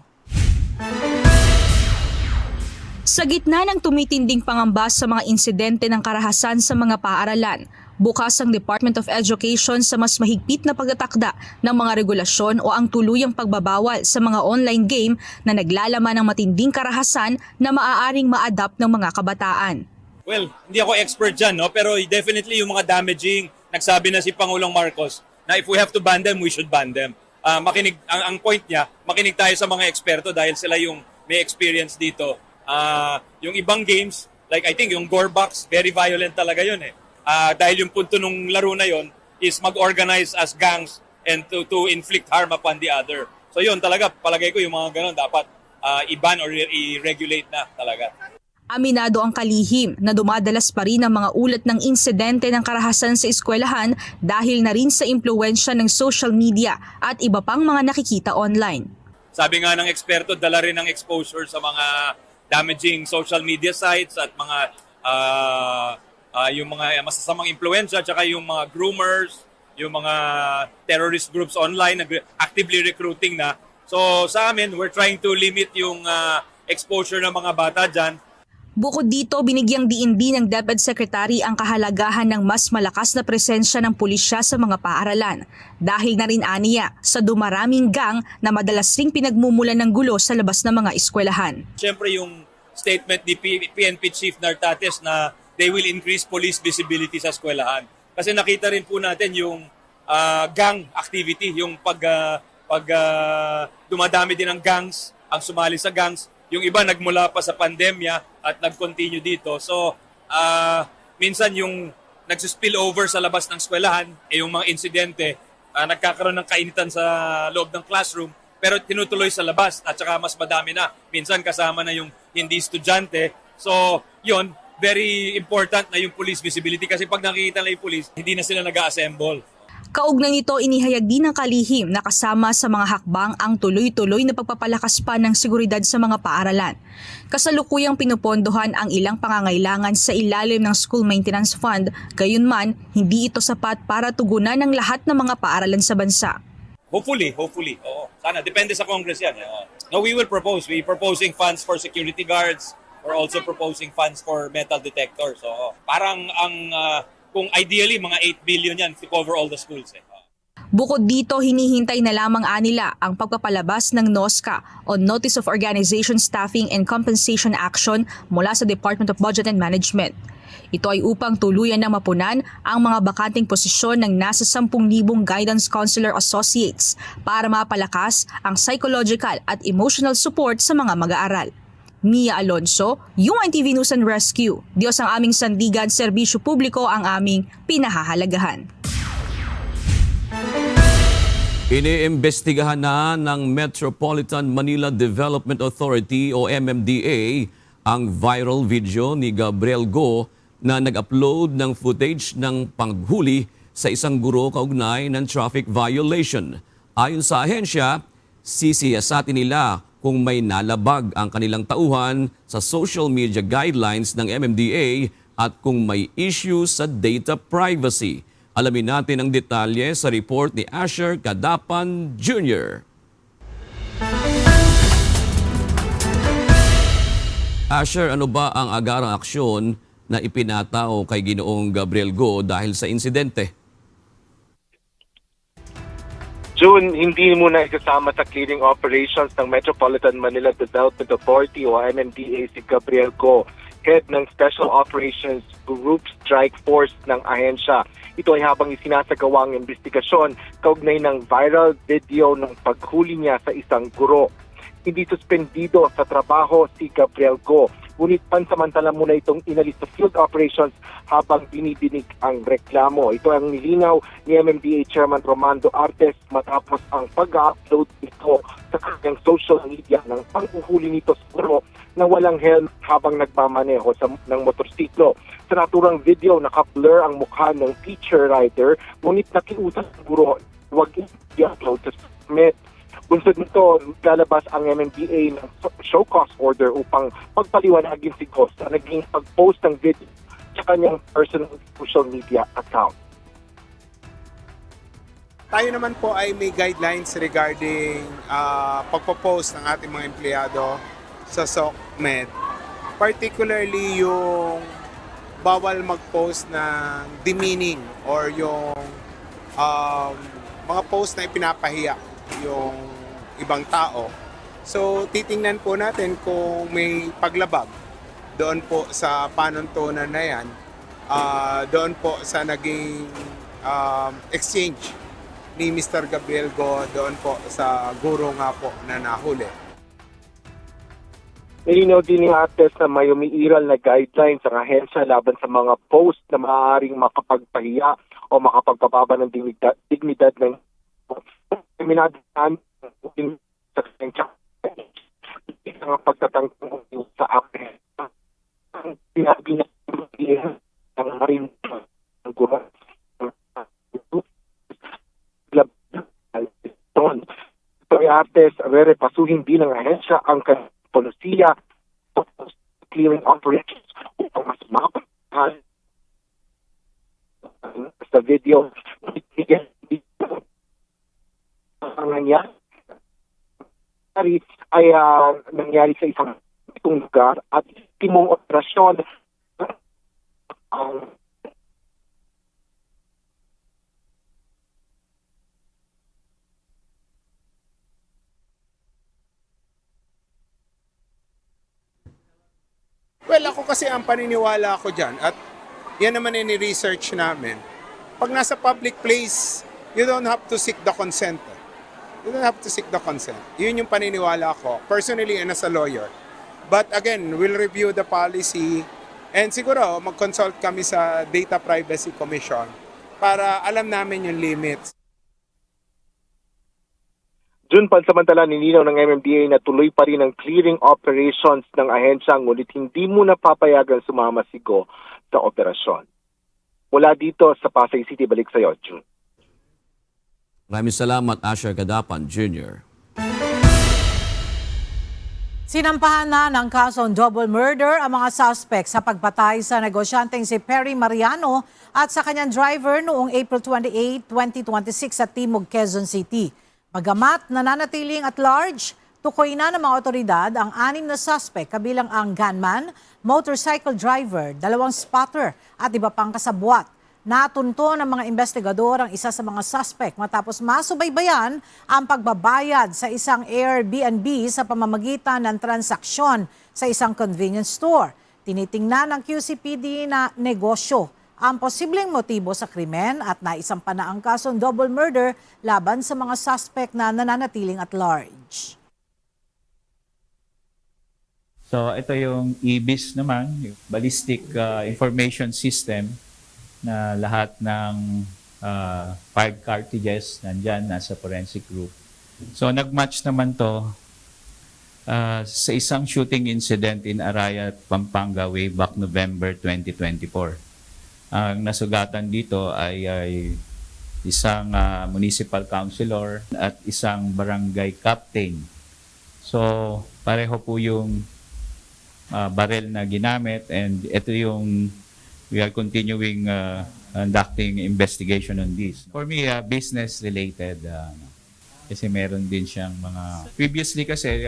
[SPEAKER 5] Sa gitna ng tumitinding pangamba sa mga insidente ng karahasan sa mga paaralan, bukas ang Department of Education sa mas mahigpit na pagtatakda ng mga regulasyon o ang tuluyang pagbabawal sa mga online game na naglalaman ng matinding karahasan na maaaring ma-adapt ng mga kabataan.
[SPEAKER 22] Well, hindi ako expert dyan, no? Pero definitely yung mga damaging, nagsabi na si Pangulong Marcos na if we have to ban them, we should ban them. Ang point niya, makinig tayo sa mga eksperto dahil sila yung may experience dito. Yung ibang games, like I think yung Gore Box, very violent talaga yun eh. Dahil yung punto nung laro na yon is mag-organize as gangs and to inflict harm upon the other. So yun talaga, palagay ko yung mga ganun dapat i-ban or i-regulate na talaga.
[SPEAKER 5] Aminado ang kalihim na dumadalas pa rin ang mga ulat ng insidente ng karahasan sa eskwelahan dahil na rin sa impluwensya ng social media at iba pang mga nakikita online.
[SPEAKER 22] Sabi nga ng eksperto, dala rin ng exposure sa mga damaging social media sites at mga yung mga masasamang impluwensya at saka yung mga groomers, yung mga terrorist groups online actively recruiting na. So sa amin, we're trying to limit yung exposure ng mga bata dyan.
[SPEAKER 5] Bukod dito, binigyang diin din ng DepEd Secretary ang kahalagahan ng mas malakas na presensya ng pulisya sa mga paaralan dahil na rin aniya sa dumaraming gang na madalas ring pinagmumulan ng gulo sa labas ng mga eskwelahan.
[SPEAKER 22] Siyempre yung statement ni PNP Chief Nartates na they will increase police visibility sa eskwelahan. Kasi nakita rin po natin yung gang activity, yung pag dumadami din ng gangs, ang sumali sa gangs. Yung iba nagmula pa sa pandemya at nag-continue dito. So, minsan yung nagsispill over sa labas ng eskwelahan, yung mga insidente, nagkakaroon ng kainitan sa loob ng classroom, pero tinutuloy sa labas at saka mas madami na. Minsan kasama na yung hindi estudyante. So, yun, very important na yung police visibility kasi pag nakikita na yung police, hindi na sila nag-assemble.
[SPEAKER 5] Kaugnay nito, inihayag din ng kalihim na kasama sa mga hakbang ang tuloy-tuloy na pagpapalakas pa ng seguridad sa mga paaralan. Kasalukuyang pinupondohan ang ilang pangangailangan sa ilalim ng School Maintenance Fund, gayunman hindi ito sapat para tugunan ng lahat ng mga paaralan sa bansa.
[SPEAKER 22] Hopefully. Oo. Sana, depende sa Congress yan. No, we will propose. We're proposing funds for security guards. We're also proposing funds for metal detectors. So, parang kung ideally, mga 8 billion yan to cover all the schools.
[SPEAKER 5] Bukod dito, hinihintay na lamang anila ang pagpapalabas ng NOSCA o Notice of Organization, Staffing and Compensation Action mula sa Department of Budget and Management. Ito ay upang tuluyan na mapunan ang mga bakanting posisyon ng nasa 10,000 Guidance Counselor Associates para mapalakas ang psychological at emotional support sa mga mag-aaral. Mia Alonzo, UNTV News and Rescue. Diyos ang aming sandigan, serbisyo publiko ang aming pinahahalagahan.
[SPEAKER 2] Iniimbestigahan na ng Metropolitan Manila Development Authority o MMDA ang viral video ni Gabriel Go na nag-upload ng footage ng panghuli sa isang guro kaugnay ng traffic violation. Ayon sa ahensya, sisiyasatin nila kung may nalabag ang kanilang tauhan sa social media guidelines ng MMDA at kung may issues sa data privacy. Alamin natin ang detalye sa report ni Asher Cadapan Jr. Asher, ano ba ang agarang aksyon na ipinatao kay Ginoong Gabriel Go dahil sa insidente?
[SPEAKER 6] June, hindi muna isasama sa clearing operations ng Metropolitan Manila Development Authority o MMDA si Gabriel Go, head ng Special Operations Group Strike Force ng ahensya. Ito ay habang isinasagawa ang investigasyon kaugnay ng viral video ng paghuli niya sa isang guro. Hindi suspendido sa trabaho si Gabriel Go, ngunit pansamantala muna itong inalis sa field operations habang binibinig ang reklamo. Ito ang nilinaw ni MMDA Chairman Romando Artes matapos ang pag-upload nito sa kanyang social media ng panghuhuli nito sa guro na walang helm habang nagmamaneho ng motorsiklo. Sa naturang video, naka-blur ang mukha ng teacher rider, ngunit nakiusap ang guro huwag i-upload sa Met. Bunsod nito, lalabas ang MMDA ng show cause order upang pagpaliwanagin si Go sa naging pag-post ng video sa kanyang personal social media account.
[SPEAKER 8] Tayo naman po ay may guidelines regarding pagpo-post ng ating mga empleyado sa SOCMED. Particularly yung bawal mag-post ng demeaning or yung mga post na ipinapahiya yung ibang tao. So, titingnan po natin kung may paglabag doon po sa panuntunan na yan, doon po sa naging exchange ni Mr. Gabriel Go doon po sa guro nga po na nahuli.
[SPEAKER 6] Nilinaw din ni Artes na may umiiral na guidelines ang ahensya laban sa mga post na maaaring makapagpahiya o makapagpababa ng dignidad ng terminado namin sa kanyang ang pagtatangkong sa akin. Ang sinabi niya ang marin ng guro. Ito ay Artes, re-repasuhin din ng ahensya ang polisiya clearing operations upang mas mapahal sa video ang nangyari ay nangyari sa isang lugar at timong operasyon ang
[SPEAKER 8] Well, ako kasi ang paniniwala ko dyan at yan naman ini-research namin. Pag nasa public place, you don't have to seek the consent. You don't have to seek the consent. Yun yung paniniwala ko, personally and as a lawyer. But again, we'll review the policy and siguro mag-consult kami sa Data Privacy Commission para alam namin yung limits.
[SPEAKER 6] June, pansamantala nilinaw ng MMDA na tuloy pa rin ang clearing operations ng ahensya ngunit hindi muna papayagan sumama si Go sa operasyon. Mula dito sa Pasay City, balik sa iyo, June.
[SPEAKER 2] Maraming salamat, Asher Gadapan Jr.
[SPEAKER 1] Sinampahan na ng kasong double murder ang mga suspect sa pagpatay sa negosyanteng si Perry Mariano at sa kanyang driver noong April 28, 2026 sa Timog, Quezon City. Bagamat nananatiling at large, tukoy na ng mga otoridad ang 6 na suspect kabilang ang gunman, motorcycle driver, 2 spotter at iba pang kasabwat. Natunto ng mga investigador ang isa sa mga suspect matapos masubaybayan ang pagbabayad sa isang Airbnb sa pamamagitan ng transaksyon sa isang convenience store. Tinitingnan ng QCPD na negosyo ang posibleng motibo sa krimen at naisampa na ang kasong double murder laban sa mga suspect na nananatiling at large.
[SPEAKER 23] So ito yung EBIS naman, yung Ballistic Information System na lahat ng 5 cartridges nandyan, nasa forensic group. So nag-match naman to sa isang shooting incident in Arayat, Pampanga way back November 2024. Ang nasugatan dito ay isang municipal councilor at isang barangay captain. So pareho po yung barrel na ginamit and ito yung we are continuing conducting investigation on this. For me, business related kasi meron din siyang mga previously kasi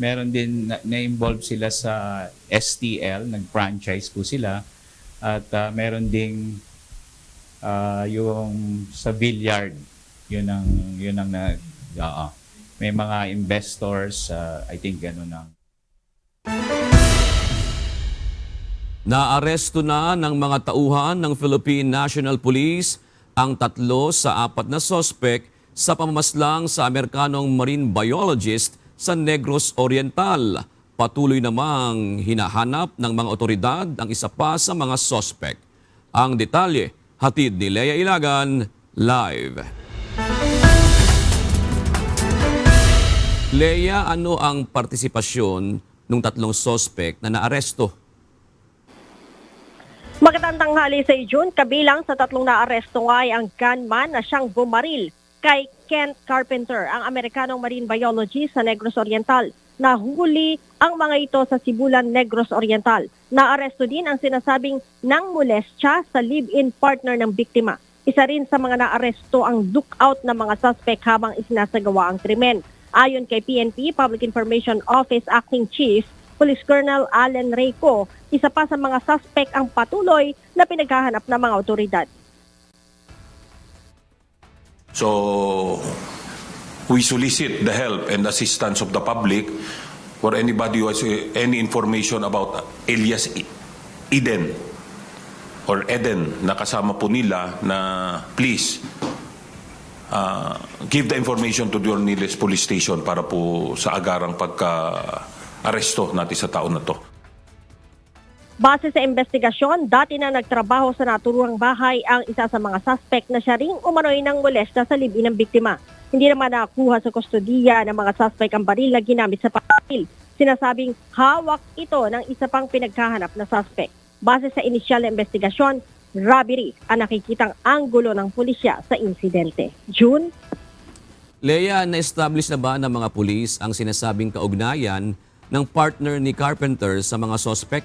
[SPEAKER 23] meron din na-involve sila sa STL, nag-franchise po sila. At meron ding yung sa billiard Yun ang may mga investors, I think ganun ang
[SPEAKER 2] Naaresto na ng mga tauhan ng Philippine National Police ang 3 sa 4 na sospek sa pamamaslang sa Amerikanong marine biologist sa Negros Oriental. Patuloy namang hinahanap ng mga otoridad ang isa pa sa mga sospek. Ang detalye, hatid ni Lea Ilagan, live. Lea, ano ang partisipasyon ng 3 sospek na naaresto?
[SPEAKER 3] Magandang tanghali sa June, kabilang sa 3 naaresto ay ang gunman na siyang bumaril kay Kent Carpenter, ang Amerikanong marine biologist sa Negros Oriental. Nahuli ang mga ito sa Sibulan, Negros Oriental. Naaresto din ang sinasabing nang molestya sa live-in partner ng biktima. Isa rin sa mga naaresto ang lookout ng mga suspect habang isinasagawa ang krimen. Ayon kay PNP Public Information Office Acting Chief Police Colonel Allen Reyco, isa pa sa mga suspect ang patuloy na pinaghahanap ng mga otoridad.
[SPEAKER 9] So, we solicit the help and assistance of the public for anybody who has any information about alias Eden or Eden na kasama po nila na please give the information to your nearest police station para po sa agarang pagka-aresto natin sa tao na to.
[SPEAKER 3] Base sa investigasyon, dati na nagtrabaho sa naturang bahay ang isa sa mga suspect na siya ring umano'y ng molesta sa live-in ng biktima. Hindi naman nakakuha sa kustodiya ng mga suspect ang baril na ginamit sa pagpapil. Sinasabing hawak ito ng isa pang pinaghahanap na suspect. Base sa inisyal na investigasyon, robbery ang nakikitang anggulo ng pulisya sa insidente. June?
[SPEAKER 2] Lea, na-establish na ba ng mga pulis ang sinasabing kaugnayan ng partner ni Carpenter sa mga sospek?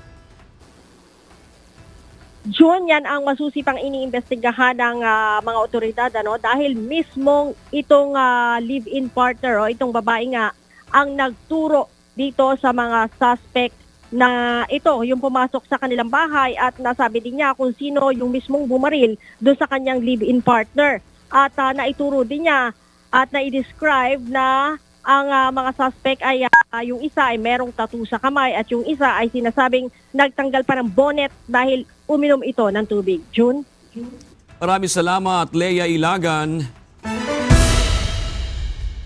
[SPEAKER 3] June, yan ang masusipang iniimbestigahan ng mga otoridad dahil mismong itong live-in partner o itong babae nga ang nagturo dito sa mga suspect na ito yung pumasok sa kanilang bahay at nasabi din niya kung sino yung mismong bumaril doon sa kanyang live-in partner. At naituro din niya at na-describe na ang mga suspect ay yung isa ay merong tattoo sa kamay at yung isa ay sinasabing nagtanggal pa ng bonnet dahil uminom ito ng tubig. June?
[SPEAKER 2] Maraming salamat, Lea Ilagan.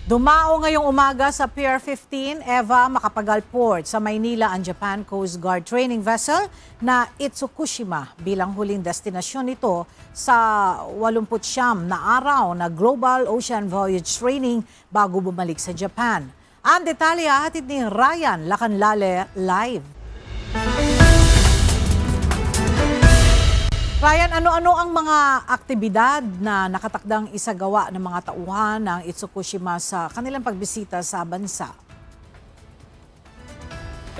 [SPEAKER 1] Dumao ngayong umaga sa Pier 15, Eva Macapagal Port sa Maynila ang Japan Coast Guard training vessel na Itsukushima bilang huling destinasyon nito sa 89 na araw na Global Ocean Voyage Training bago bumalik sa Japan. Ang detalye hatid ni Ryan Lacanlale live. Ryan, ano-ano ang mga aktibidad na nakatakdang isagawa ng mga tauhan ng Itsukushima sa kanilang pagbisita sa bansa?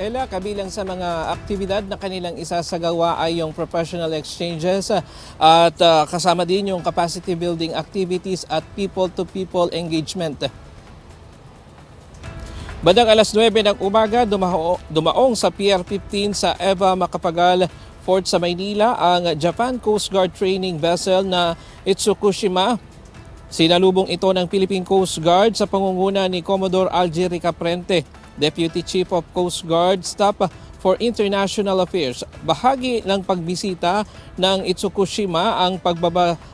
[SPEAKER 11] Ella, kabilang sa mga aktibidad na kanilang isasagawa ay yung professional exchanges at kasama din yung capacity building activities at people-to-people engagement. Bandang alas 9 ng umaga, dumaong sa Pier 15 sa Eva Macapagal Port sa Maynila ang Japan Coast Guard training vessel na Itsukushima. Sinalubong ito ng Philippine Coast Guard sa pangunguna ni Commodore Algery Caprente, Deputy Chief of Coast Guard Staff for International Affairs. Bahagi ng pagbisita ng Itsukushima ang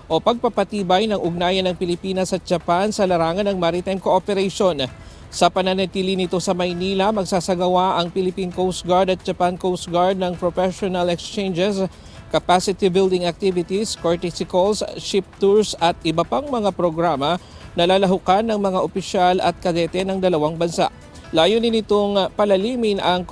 [SPEAKER 11] pagpapatibay ng ugnayan ng Pilipinas at Japan sa larangan ng maritime cooperation. Sa pananatili nito sa Maynila, magsasagawa ang Philippine Coast Guard at Japan Coast Guard ng professional exchanges, capacity building activities, courtesy calls, ship tours at iba pang mga programa na lalahukan ng mga opisyal at kadete ng dalawang bansa. Layunin nitong palalimin ang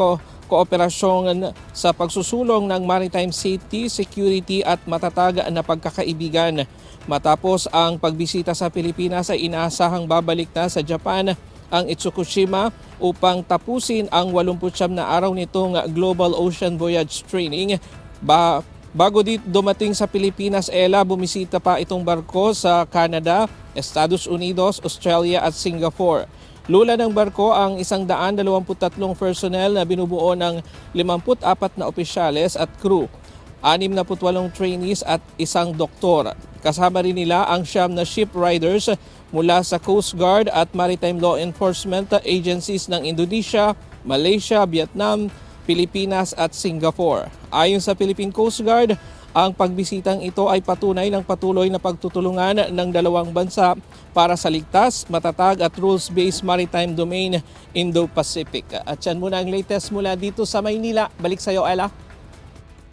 [SPEAKER 11] kooperasyon sa pagsusulong ng maritime safety, security at matatag na pagkakaibigan. Matapos ang pagbisita sa Pilipinas ay inaasahang babalik na sa Japan ang Itsukushima upang tapusin ang 89 na araw nitong Global Ocean Voyage Training. Bago dumating sa Pilipinas, Ella, bumisita pa itong barko sa Canada, Estados Unidos, Australia at Singapore. Lula ng barko ang 123 personnel na binubuo ng 54 na opisyales at crew. 68 trainees at isang doktor. Kasama rin nila ang 9 na ship riders mula sa Coast Guard at Maritime Law Enforcement agencies ng Indonesia, Malaysia, Vietnam, Pilipinas at Singapore. Ayon sa Philippine Coast Guard, ang pagbisitang ito ay patunay ng patuloy na pagtutulungan ng dalawang bansa para sa ligtas, matatag at rules-based maritime domain Indo-Pacific. At yan muna ang latest mula dito sa Maynila. Balik sa iyo, Ella.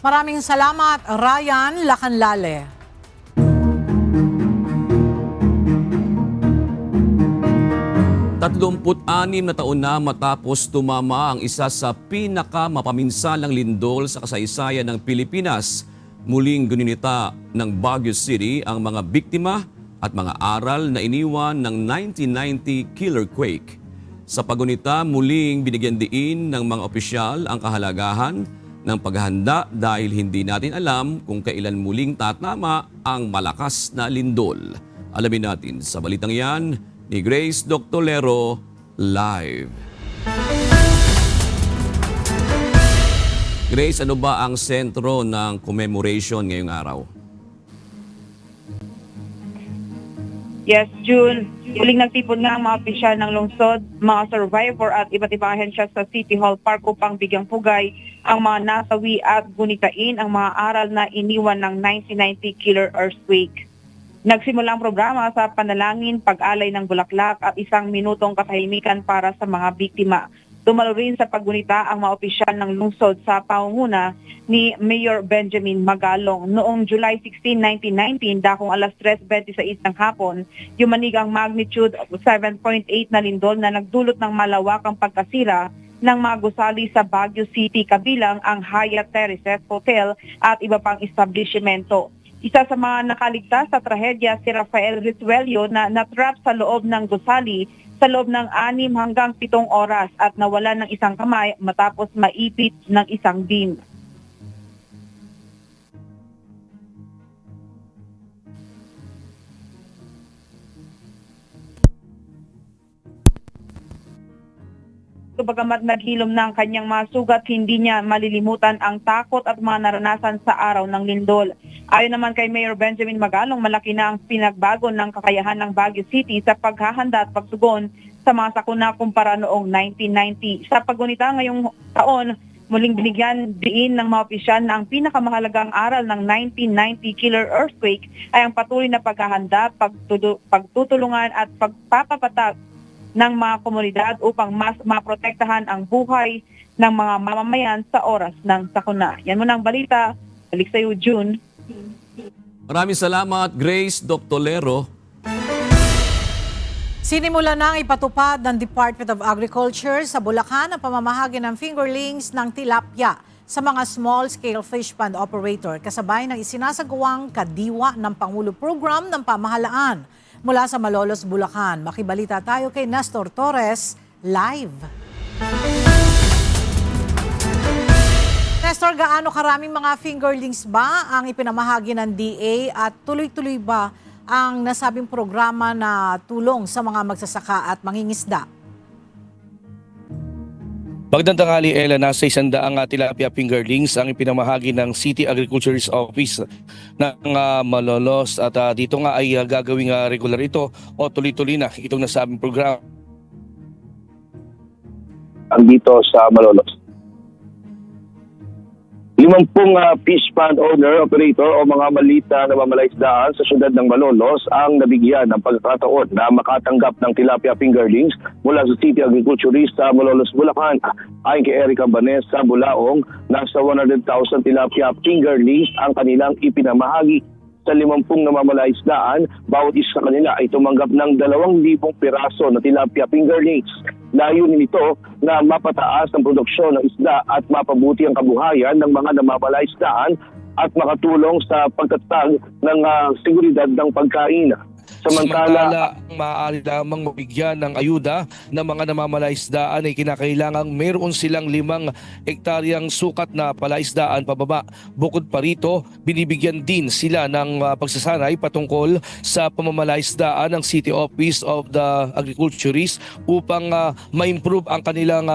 [SPEAKER 1] Maraming salamat, Ryan Lacanlale.
[SPEAKER 2] 36 na taon na matapos tumama ang isa sa pinakamapaminsalang lindol sa kasaysayan ng Pilipinas, muling ginunita ng Baguio City ang mga biktima at mga aral na iniwan ng 1990 killer quake. Sa pagunita, muling binigyan diin ng mga opisyal ang kahalagahan ng paghahanda dahil hindi natin alam kung kailan muling tatama ang malakas na lindol. Alamin natin sa balitang yan ni Grace Doctolero live. Grace, ano ba ang sentro ng commemoration ngayong araw?
[SPEAKER 12] Yes, June. Muling nagtipon nga ang mga opisyal ng lungsod, mga survivor at iba't ibang ahensya sa City Hall Park upang bigyang pugay ang mga nasawi at gunitain ang mga aral na iniwan ng 1990 killer earthquake. Nagsimula ang programa sa panalangin, pag-alay ng bulaklak at 1 minutong katahimikan para sa mga biktima. Dumalo rin sa paggunita ang mga opisyal ng lungsod sa pangunguna ni Mayor Benjamin Magalong. Noong July 16, 1919, dakong alas 3:26 ng hapon, yumanig ang magnitude of 7.8 na lindol na nagdulot ng malawakang pagkasira ng mga gusali sa Baguio City kabilang ang Hyatt Terraces Hotel at iba pang establishmento. Isa sa mga nakaligtas sa trahedya si Rafael Rituelio na natrap sa loob ng gusali sa loob ng 6 hanggang 7 oras at nawala ng isang kamay matapos maipit ng isang beam. Bagamat naghilom ng kanyang mga sugat, hindi niya malilimutan ang takot at mga naranasan sa araw ng lindol. Ayon naman kay Mayor Benjamin Magalong, malaki na ang pinagbago ng kakayahan ng Baguio City sa paghahanda at pagtugon sa mga sakuna kumpara noong 1990. Sa paggunita ngayong taon, muling binigyan diin ng mga opisyal na ang pinakamahalagang aral ng 1990 killer earthquake ay ang patuloy na paghahanda, pagtutulungan at pagpapapatag ng mga komunidad upang mas maprotektahan ang buhay ng mga mamamayan sa oras ng sakuna. Yan muna ang balita. Balik sa iyo, June.
[SPEAKER 2] Maraming salamat, Grace Doctolero.
[SPEAKER 1] Sinimula nang ipatupad ng Department of Agriculture sa Bulacan ang pamamahagi ng fingerlings ng tilapia sa mga small-scale fish pond operator kasabay ng isinasagawang kadiwa ng Pangulo Program ng Pamahalaan. Mula sa Malolos, Bulacan, makibalita tayo kay Nestor Torres live. Nestor, gaano karaming mga fingerlings ba ang ipinamahagi ng DA at tuloy-tuloy ba ang nasabing programa na tulong sa mga magsasaka at mangingisda?
[SPEAKER 13] Magandang tanghali, Ella. Nasa 100 tilapia fingerlings ang ipinamahagi ng City Agriculturist Office ng Malolos at dito nga ay gagawing regular ito o tuloy-tuloy na itong nasabing programa.
[SPEAKER 15] Dito sa Malolos. 50 fish pond owner, operator o mga maliit na namamalaisdaan sa syudad ng Malolos ang nabigyan ng pagkakataon na makatanggap ng tilapia fingerlings mula sa City Agriculturist sa Malolos, Bulacan. Ayon kay Erica Vanessa Bulaong, nasa 100,000 tilapia fingerlings ang kanilang ipinamahagi sa 50 namamalaisdaan. Bawat isa sa kanila ay tumanggap ng 2,000 piraso na tilapia fingerlings. Layunin nito na mapataas ang produksyon ng isda at mapabuti ang kabuhayan ng mga namamalaisdaan at makatulong sa pagtatag ng seguridad ng pagkain. Samantala,
[SPEAKER 13] maaari lamang mabigyan ng ayuda ng mga namamalaisdaan ay kinakailangang meron silang 5 hektaryang sukat na palaisdaan pababa. Bukod pa rito, binibigyan din sila ng pagsasanay patungkol sa pamamalaisdaan ng City Office of the Agriculturist upang ma-improve ang kanilang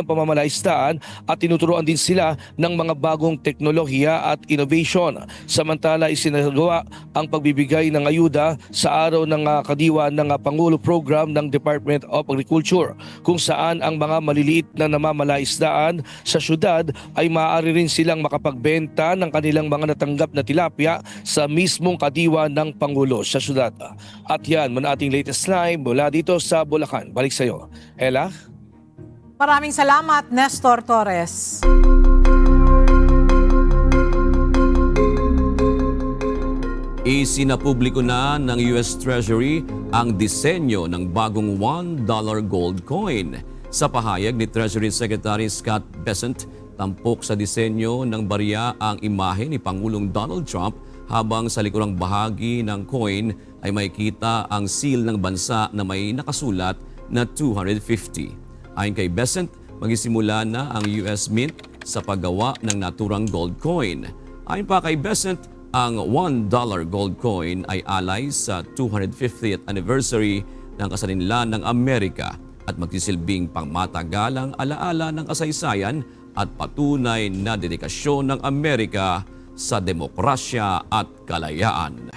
[SPEAKER 13] pamamalaisdaan at tinuturuan din sila ng mga bagong teknolohiya at innovation. Samantala, isinagawa ang pagbibigay ng ayuda sa araw ng kadiwa ng Pangulo Program ng Department of Agriculture, kung saan ang mga maliliit na namamalaisdaan sa syudad ay maaari rin silang makapagbenta ng kanilang mga natanggap na tilapia sa mismong kadiwa ng Pangulo sa syudad. At yan, muna ating latest live mula dito sa Bulacan. Balik sa iyo, Ella.
[SPEAKER 1] Maraming salamat, Nestor Torres.
[SPEAKER 2] Isinapubliko na ng US Treasury ang disenyo ng bagong $1 gold coin. Sa pahayag ni Treasury Secretary Scott Bessent, tampok sa disenyo ng barya ang imahe ni Pangulong Donald Trump, habang sa likurang bahagi ng coin ay makikita ang seal ng bansa na may nakasulat na 250. Ayon kay Bessent, magsisimula na ang US Mint sa paggawa ng naturang gold coin. Ayon pa kay Bessent, ang $1 gold coin ay alay sa 250th anniversary ng kasarinlan ng Amerika at magsisilbing pangmatagalang alaala ng kasaysayan at patunay na dedikasyon ng Amerika sa demokrasya at kalayaan.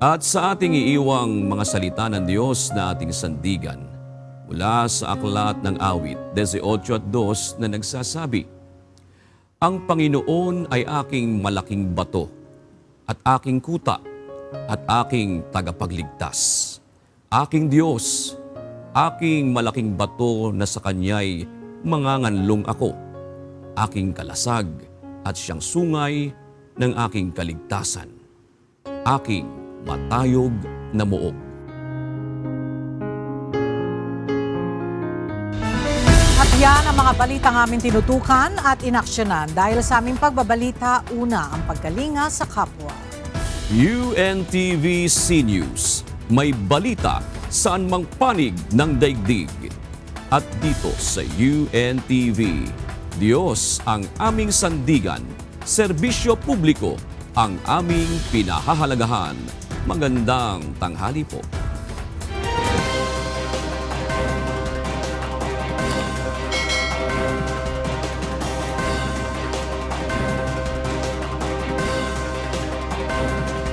[SPEAKER 2] At sa ating iiwang mga salita ng Diyos na ating sandigan, mula sa Aklat ng Awit 18:2 na nagsasabi, "Ang Panginoon ay aking malaking bato at aking kuta at aking tagapagligtas. Aking Diyos, aking malaking bato na sa Kanya'y manganganlong ako. Aking kalasag at siyang sungay ng aking kaligtasan. Aking matayog na muog."
[SPEAKER 1] At yan ang mga balitang aming tinutukan at inaksyonan. Dahil sa aming pagbabalita, una ang pagkalinga sa kapwa.
[SPEAKER 2] UNTV-C News. May balita saan mang panig ng daigdig. At dito sa UNTV, Diyos ang aming sandigan, serbisyo publiko ang aming pinahahalagahan. Magandang tanghali po.